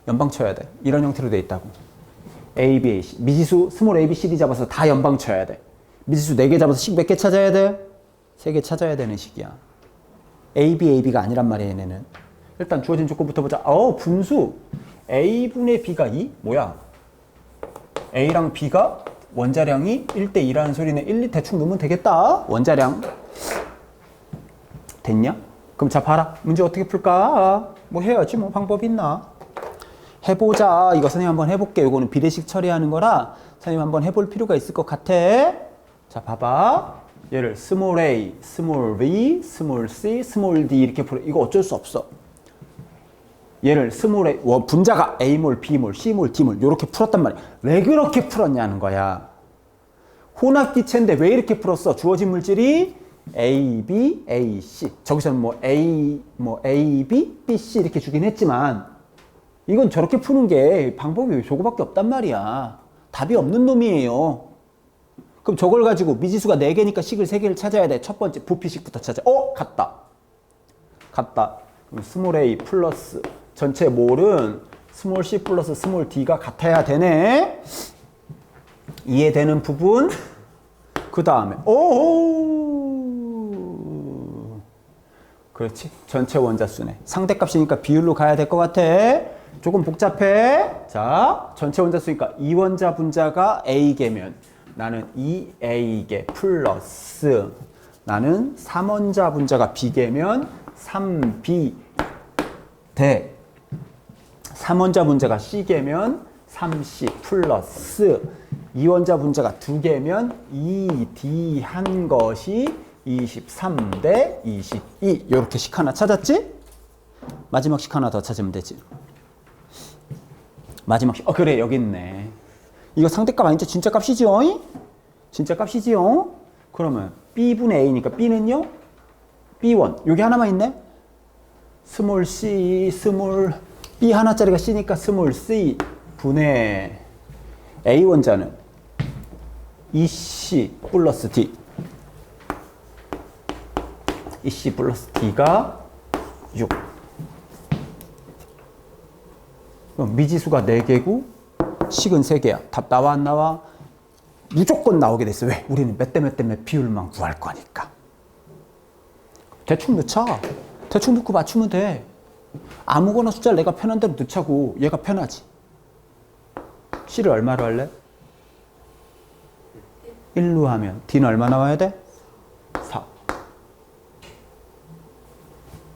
연방 쳐야 돼. 이런 형태로 돼 있다고. A, B, A, C. 미지수 스몰 A, B, C, D 잡아서 다 연방 쳐야 돼. 미지수 4개 잡아서 식 몇 개 찾아야 돼? 3개 찾아야 되는 식이야. A, B, A, B가 아니란 말이야, 얘네는. 일단 주어진 조건부터 보자. 분수. A분의 B가 2? 뭐야? A랑 B가 원자량이 1대2라는 소리네. 1, 2 대충 넣으면 되겠다. 원자량. 됐냐? 그럼 자, 봐라. 문제 어떻게 풀까? 뭐 해야지. 뭐 방법 있나? 해보자. 이거 선생님 한번 해볼게. 이거는 비례식 처리하는 거라 선생님 한번 해볼 필요가 있을 것 같아. 자, 봐봐. 얘를 스몰 a, 스몰 v, 스몰 c, 스몰 d 이렇게 풀어. 이거 어쩔 수 없어. 얘를 스몰 a, 분자가 a몰, b몰, c몰, d몰 이렇게 풀었단 말이야. 왜 그렇게 풀었냐는 거야. 혼합기체인데 왜 이렇게 풀었어? 주어진 물질이 a, b, a, c. 저기서는 a, b, b, c 이렇게 주긴 했지만 이건 저렇게 푸는 게 방법이 저거밖에 없단 말이야. 답이 없는 놈이에요. 그럼 저걸 가지고 미지수가 4개니까 식을 3개를 찾아야 돼. 첫 번째 부피식부터 찾아. 같다. 그럼 스몰 a 플러스 전체 몰은 스몰 c 플러스 스몰 d가 같아야 되네. 이해되는 부분. 그 다음에 그렇지. 전체 원자수네. 상대값이니까 비율로 가야 될 것 같아. 조금 복잡해. 자, 전체 원자수니까 2원자 분자가 A개면 나는 2A개 플러스 나는 3원자 분자가 B개면 3B 대 3원자 분자가 C개면 3C 플러스 2원자 분자가 2개면 2D 한 것이 23대 22 이렇게 식 하나 찾았지? 마지막 식 하나 더 찾으면 되지. 마지막 식. 그래 여기 있네. 이거 상대값 아니죠? 진짜 값이지요? 진짜 값이지요? 그러면 B분의 A니까 B는요? B1 여기 하나만 있네? 스몰 C 스몰 B 하나짜리가 C니까 스몰 C 분의 A 원자는 2C 플러스 D 2C 플러스 D가 6 그럼 미지수가 4개고 식은 3개야. 답 나와 안 나와? 무조건 나오게 됐어. 왜? 우리는 몇 대 몇 대 몇 비율만 구할 거니까. 대충 넣자. 대충 넣고 맞추면 돼. 아무거나 숫자를 내가 편한 대로 넣자고. 얘가 편하지. C를 얼마로 할래? 1로 하면 D는 얼마 나와야 돼? 4.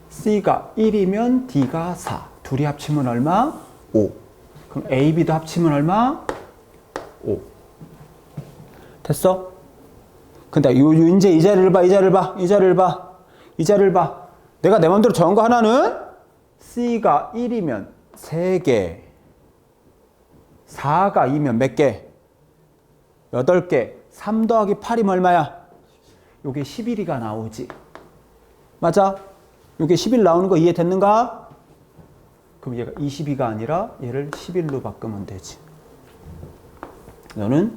C가 1이면 D가 4. 둘이 합치면 얼마? 5. 그럼 A, B도 합치면 얼마? 5. 됐어? 근데 이제 이 자리를 봐. 내가 내 맘대로 정한 거 하나는 C가 1이면 3개, 4가 2면 몇 개? 8개. 3 더하기 8이면 얼마야? 요게 11이가 나오지. 맞아? 요게 11 나오는 거 이해됐는가? 그럼 얘가 22가 아니라 얘를 11로 바꾸면 되지. 너는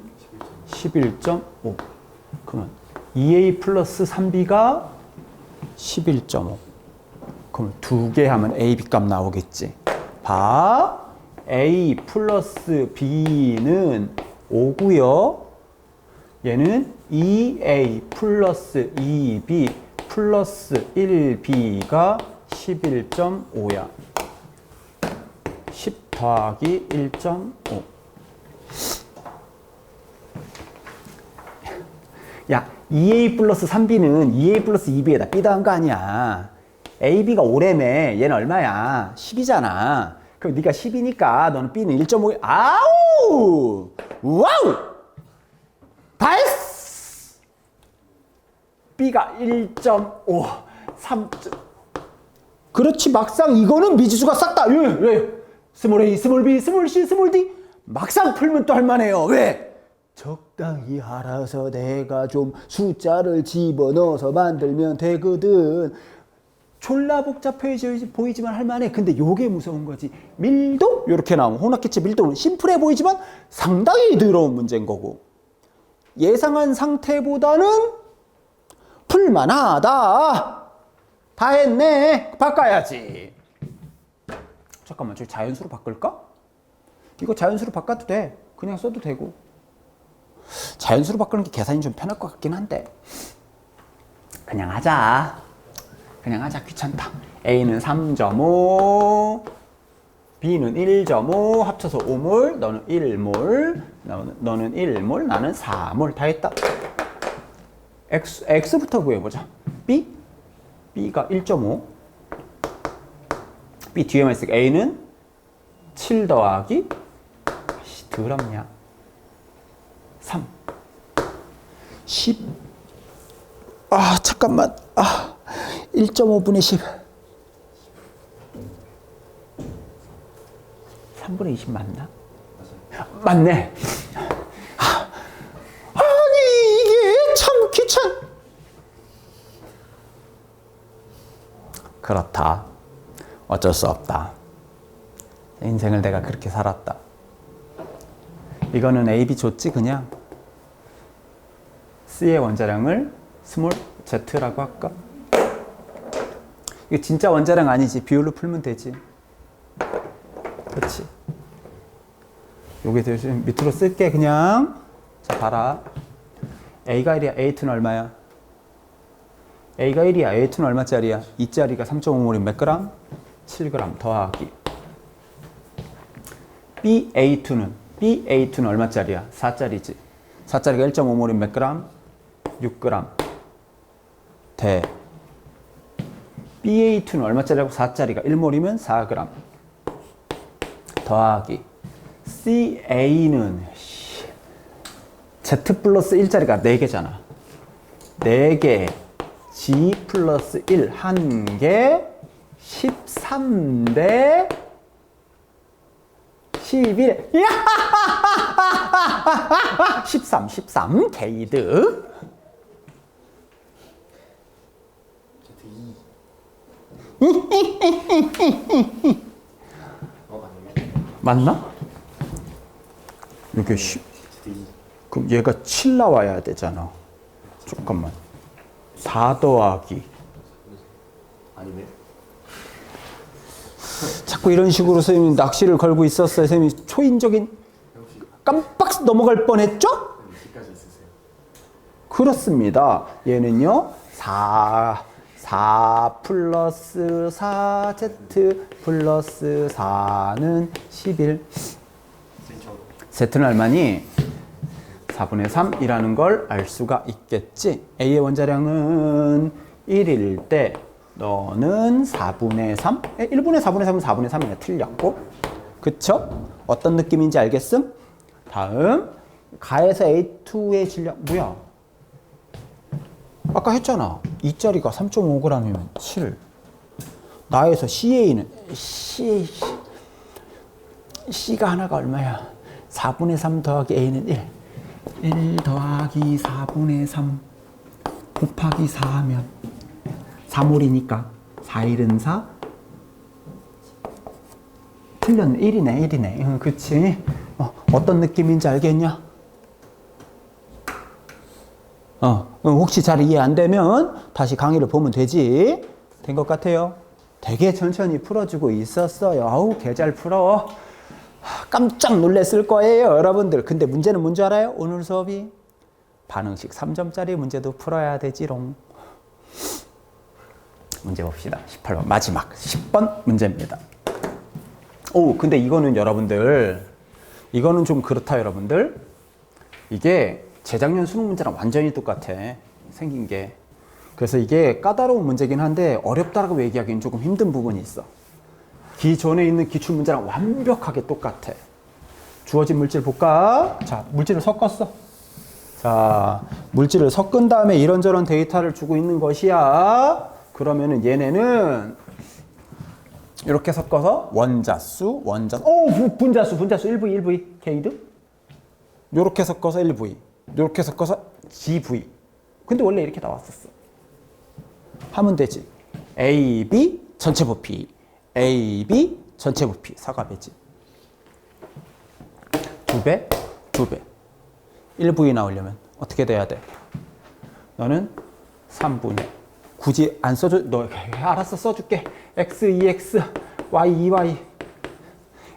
11.5. 그러면 2A 플러스 3B가 11.5. 그럼 2개 하면 A, B 값 나오겠지. 봐. A 플러스 B는 5고요. 얘는 2A 플러스 2B 플러스 1B가 11.5야. 10 더하기 1.5. 야, 2A 플러스 3B는 2A 플러스 2B에다 B 더한 거 아니야. AB가 5래며 얘는 얼마야? 10이잖아. 그럼 네가 10이니까 너는 B는 1.5. 아우! 와우! 다 했어! B가 1.5, 3. 그렇지, 막상 이거는 미지수가 싹 다. 왜? 스몰 A, 스몰 B, 스몰 C, 스몰 D. 막상 풀면 또 할만해요. 왜? 적당히 알아서 내가 좀 숫자를 집어넣어서 만들면 되거든. 졸라 복잡해 보이지만 할만해. 근데 요게 무서운 거지. 밀도? 이렇게 나오면 혼합기체 밀도는 심플해 보이지만 상당히 더러운 문제인 거고. 예상한 상태보다는 풀만하다. 다 했네. 바꿔야지. 잠깐만, 저기 자연수로 바꿀까? 이거 자연수로 바꿔도 돼. 그냥 써도 되고. 자연수로 바꾸는 게 계산이 좀 편할 것 같긴 한데. 그냥 하자. 귀찮다. A는 3.5, B는 1.5, 합쳐서 5몰, 너는 1몰, 너는 1몰, 나는 4몰. 다 했다. X부터 구해보자. B가 1.5. B 뒤에만 있으니까 A는 7 더하기, 더럽냐? 3. 10. 잠깐만. 1.5분의 10. 3분의 20 맞나? 맞네. 아니, 이게 참 그렇다. 어쩔 수 없다. 인생을 내가 그렇게 살았다. 이거는 A, B 줬지 그냥. C의 원자량을 스몰 Z라고 할까? 이게 진짜 원자량 아니지. 비율로 풀면 되지. 그렇지. 여기 대신 밑으로 쓸게 그냥. 자, 봐라. A가 1이야. A2는 얼마야? A가 1이야. A2는 얼마짜리야? 2짜리가 3.5몰이 몇 그램? 7g 더하기. BA2는 얼마짜리야? 4짜리지. 4짜리가 1.5몰이 몇 그램? 6g. 대. BA2는 얼마짜리라고? 4짜리가 1몰이면 4g. 더하기. CA는 Z 플러스 1짜리가 4개잖아. 4개. G 플러스 1, 1개. 13대 11. 13 게이드. 맞나? 이게 그럼 얘가 7 나와야 되잖아. 잠깐만. 4 더하기. 아니네. 자꾸 이런 식으로 선생님이 낚시를 걸고 있었어요. 선생님이 초인적인 깜빡 넘어갈 뻔했죠? 시까지 있으세요? 그렇습니다. 얘는요. 4 플러스 4 Z 플러스 4는 11. Z는 얼마니? 4분의 3이라는 걸 알 수가 있겠지. A의 원자량은 1일 때 너는 4분의 3? 1분의 4분의 3은 4분의 3이네. 틀렸고. 그쵸? 어떤 느낌인지 알겠음? 다음 가에서 A2의 질량 뭐야? 아까 했잖아. 2짜리가 3.5g이면 7. 나에서 CA는 C가 하나가 얼마야? 4분의 3 더하기 A는 1. 1 더하기 4분의 3 곱하기 4 하면 3몰이니까 4일은 4. 틀렸네. 1이네. 응, 그치? 어떤 느낌인지 알겠냐? 혹시 잘 이해 안 되면 다시 강의를 보면 되지. 된 것 같아요. 되게 천천히 풀어주고 있었어요. 아우, 개 잘 풀어. 깜짝 놀랐을 거예요, 여러분들. 근데 문제는 뭔지 알아요? 오늘 수업이 반응식 3점짜리 문제도 풀어야 되지롱. 문제 봅시다. 18번 마지막 10번 문제입니다. 오, 근데 이거는 여러분들, 이거는 좀 그렇다, 여러분들. 이게 재작년 수능 문제랑 완전히 똑같아, 생긴 게. 그래서 이게 까다로운 문제긴 한데 어렵다라고 얘기하기는 조금 힘든 부분이 있어. 기존에 있는 기출문제랑 완벽하게 똑같아. 주어진 물질 볼까? 자, 물질을 섞었어. 자, 물질을 섞은 다음에 이런저런 데이터를 주고 있는 것이야. 그러면은 얘네는 이렇게 섞어서 원자수, 분자수 1V, 1V, K드? 요렇게 섞어서 1V, 요렇게 섞어서 GV. 근데 원래 이렇게 나왔었어. 하면 되지. A, B, 전체 부피. A, B, 전체 부피. 사과배지. 2배, 2배. 1V 나오려면 어떻게 돼야 돼? 너는 3분의. 굳이 안 써줘. 너 알았어, 써줄게. X, 2X, Y, 2Y.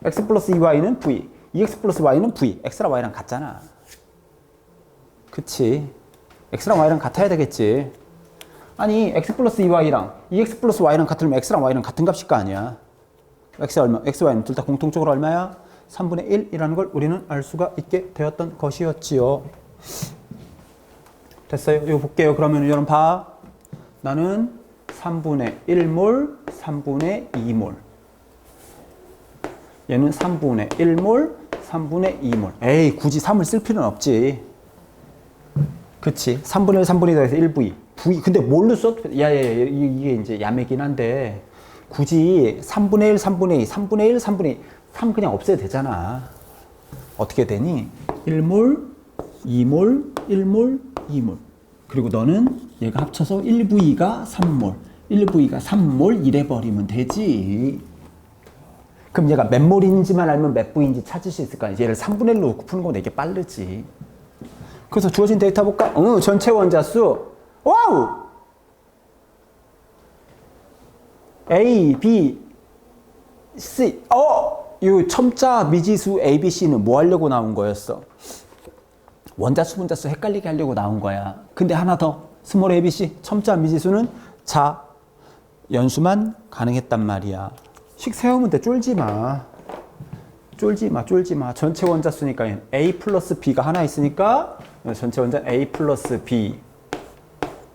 X 플러스 2Y는 V. 2X 플러스 Y는 V. X랑 Y랑 같잖아. 그치. X랑 Y랑 같아야 되겠지. 아니, X 플러스 2Y랑 2X 플러스 Y랑 같으면 X랑 Y는 같은 값일 거 아니야. X가 얼마? X, Y는 둘 다 공통적으로 얼마야? 3분의 1이라는 걸 우리는 알 수가 있게 되었던 것이었지요. 됐어요? 이거 볼게요. 그러면 여러분 봐. 나는 3분의 1몰, 3분의 2몰. 얘는 3분의 1몰, 3분의 2몰. 에이, 굳이 3을 쓸 필요는 없지. 그치? 3분의 1, 3분의 2 더해서 1V. V, 근데 뭘로 써? 이게 이제 야매긴 한데, 굳이 3분의 1, 3분의 2, 3분의 1, 3분의 2, 3 그냥 없애도 되잖아. 어떻게 되니? 1몰, 2몰, 1몰, 2몰. 그리고 너는 얘가 합쳐서 1V가 3몰, 1V가 3몰 이래버리면 되지. 그럼 얘가 몇 몰인지만 알면 몇 V인지 찾을 수 있을 거 아니야. 얘를 3분의 1로 놓고 푸는 건 되게 빠르지. 그래서 주어진 데이터 볼까? 전체 원자수. 와우! A, B, C. 이 첨자 미지수 A, B, C는 뭐 하려고 나온 거였어? 원자수, 분자수 헷갈리게 하려고 나온 거야. 근데 하나 더. 스몰 A, B, C. 첨자 미지수는 자, 연수만 가능했단 말이야. 식 세우면 돼. 쫄지 마. 쫄지 마. 전체 원자수니까 A 플러스 B가 하나 있으니까 전체 원자 A 플러스 B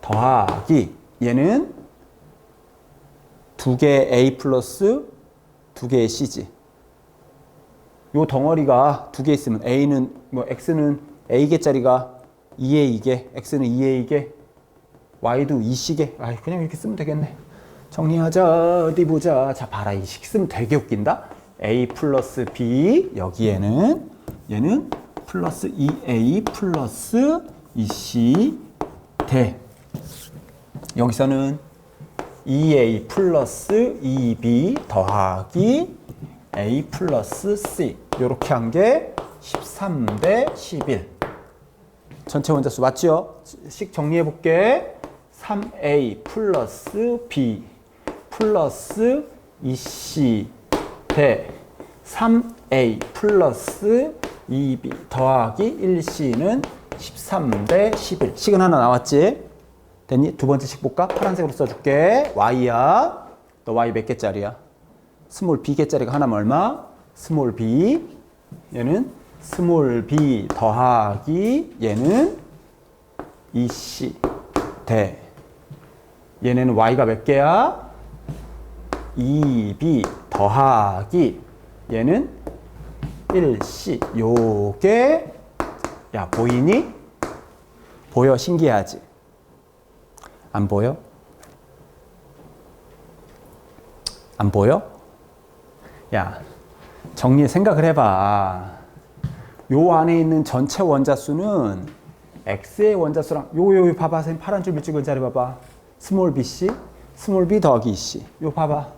더하기 얘는 두 개 A 플러스 두 개의 C지. 요 덩어리가 두 개 있으면 A는 X는 A개짜리가 2에 2개, X는 2에 2개, Y도 2C개. 그냥 이렇게 쓰면 되겠네. 정리하자. 어디 보자. 자, 봐라. 이 식 쓰면 되게 웃긴다. A 플러스 B, 여기에는 얘는 플러스 2A 플러스 2C 대. 여기서는 2A 플러스 2B 더하기 A 플러스 C. 요렇게 한 게 13대 11. 전체 원자수 맞죠? 식 정리해 볼게. 3A 플러스 B 플러스 2C 대 3A 플러스 2B 더하기 1C는 13대 11. 식은 하나 나왔지? 됐니? 두 번째 식 볼까? 파란색으로 써줄게. Y야. 너 Y 몇 개짜리야? 스몰 B 개짜리가 하나면 얼마? 스몰 B. 얘는 스몰 B 더하기 얘는 2C 대. 얘네는 Y가 몇 개야? 2B 더하기 얘는 1C. 요게 야 보이니? 보여? 신기하지? 안 보여? 안 보여? 야 정리 생각을 해봐. 요 안에 있는 전체 원자수는 X의 원자수랑 요 봐봐. 선생님 파란 줄 밑줄 그은 자리 봐봐. 스몰 bc, 스몰 b 더하기 c. 요 봐봐.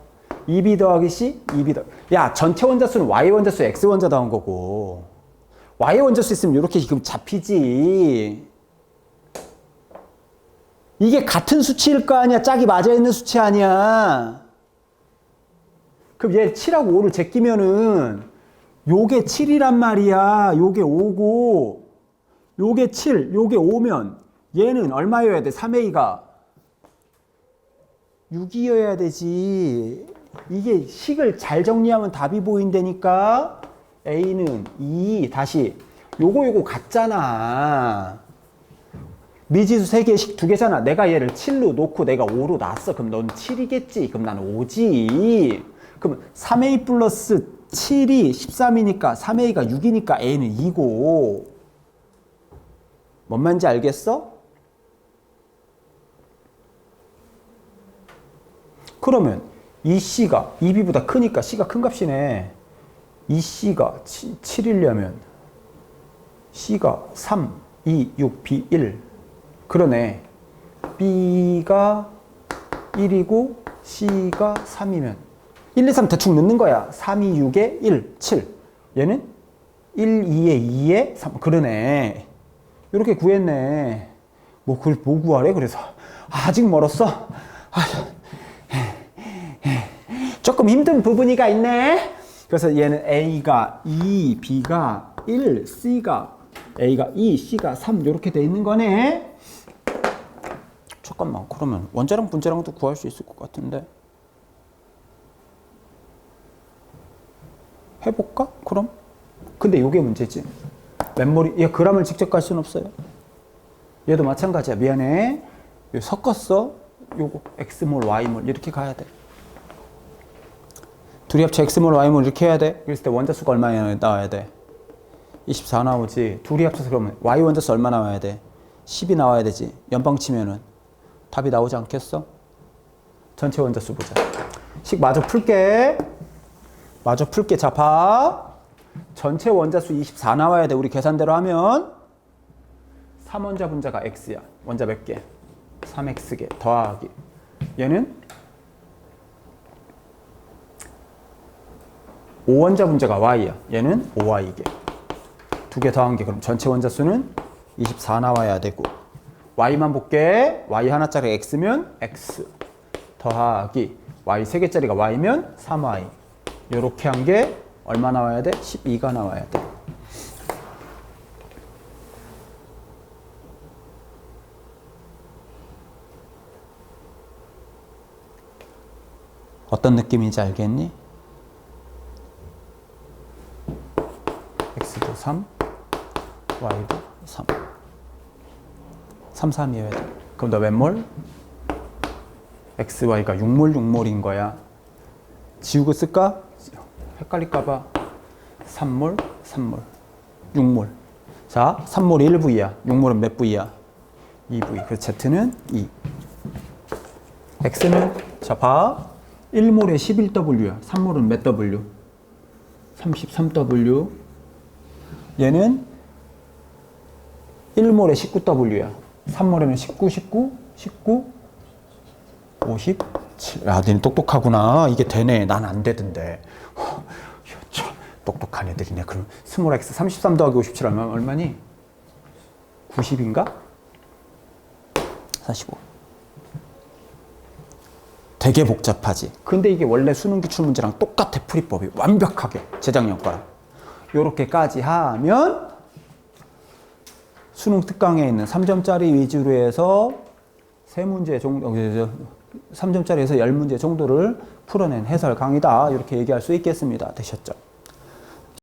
2b 더하기 c, 2b 더하기. 야 전체 원자수는 Y 원자수, X 원자 더한 거고 Y 원자수 있으면 이렇게 지금 잡히지. 이게 같은 수치일 거 아니야. 짝이 맞아 있는 수치 아니야. 그럼 얘 7하고 5를 제끼면은 요게 7이란 말이야. 요게 5고 요게 7, 요게 5면 얘는 얼마여야 돼? 3A가 6이어야 되지. 이게 식을 잘 정리하면 답이 보인다니까. A는 2 다시 요거 같잖아. 미지수 3개씩 2개잖아. 내가 얘를 7로 놓고 내가 5로 놨어. 그럼 넌 7이겠지. 그럼 나는 5지. 그럼 3A 플러스 7이 13이니까 3A가 6이니까 A는 2고. 뭔 말인지 알겠어? 그러면 이 C가 2B보다 크니까 C가 큰 값이네. 이 C가 7이려면 C가 3, 2, 6, B 1. 그러네. B가 1이고 C가 3이면 1, 2, 3 대충 넣는 거야. 3, 2, 6에 1, 7. 얘는 1, 2에 2에 3. 그러네. 이렇게 구했네. 뭐 구하래? 그래서 아직 멀었어. 조금 힘든 부분이가 있네. 그래서 얘는 A가 2, B가 1, A가 2, C가 3 이렇게 돼 있는 거네. 잠깐만, 그러면 원자랑 분자랑도 구할 수 있을 것 같은데. 해볼까? 그럼? 근데 이게 문제지. 메모리, 얘 그람을 직접 갈 수는 없어요. 얘도 마찬가지야. 미안해. 요 섞었어. 요거 X몰, Y몰 이렇게 가야 돼. 둘이 합쳐 X몰, Y몰 이렇게 해야 돼. 그랬을 때 원자수가 얼마 나와야 돼? 24 나오지. 둘이 합쳐서 그러면 Y 원자수 얼마 나와야 돼? 10이 나와야 되지. 연방 치면은 답이 나오지 않겠어? 전체 원자수 보자. 식 마저 풀게. 자, 봐. 전체 원자수 24 나와야 돼. 우리 계산대로 하면 3원자 분자가 X야. 원자 몇 개? 3X개 더하기. 얘는 5원자 분자가 Y야. 얘는 5Y개. 두 개 더한 게 그럼 전체 원자수는 24 나와야 되고. Y만 볼게. Y 하나짜리 X면 X 더하기 Y 3개짜리가 Y면 3Y. 요렇게 한 게 얼마 나와야 돼? 12가 나와야 돼. 어떤 느낌인지 알겠니? X도 3, Y도 3. 3, 3이어야 돼. 그럼 너 몇 몰? X, Y가 6몰, 6몰인 거야. 지우고 쓸까? 헷갈릴까봐 3몰, 3몰, 6몰. 자, 3몰이 1V야. 6몰은 몇 V야? 2V. 그래서 Z는 2. X는, 자, 봐. 1몰에 11W야. 3몰은 몇 W? 33W. 얘는 1몰에 19W야. 3몰에는 19, 57. 야, 너는 똑똑하구나. 이게 되네. 난 안 되던데. 참, 똑똑한 애들이네. 그럼 스몰 X 33 더하기 57 얼마니? 90인가? 45. 되게 복잡하지. 근데 이게 원래 수능 기출 문제랑 똑같아. 풀이법이 완벽하게 재작년 거랑. 요렇게까지 하면 수능 특강에 있는 3점짜리 위주로 해서 3문제 정도, 3점짜리에서 10문제 정도를 풀어낸 해설 강의다. 이렇게 얘기할 수 있겠습니다. 되셨죠?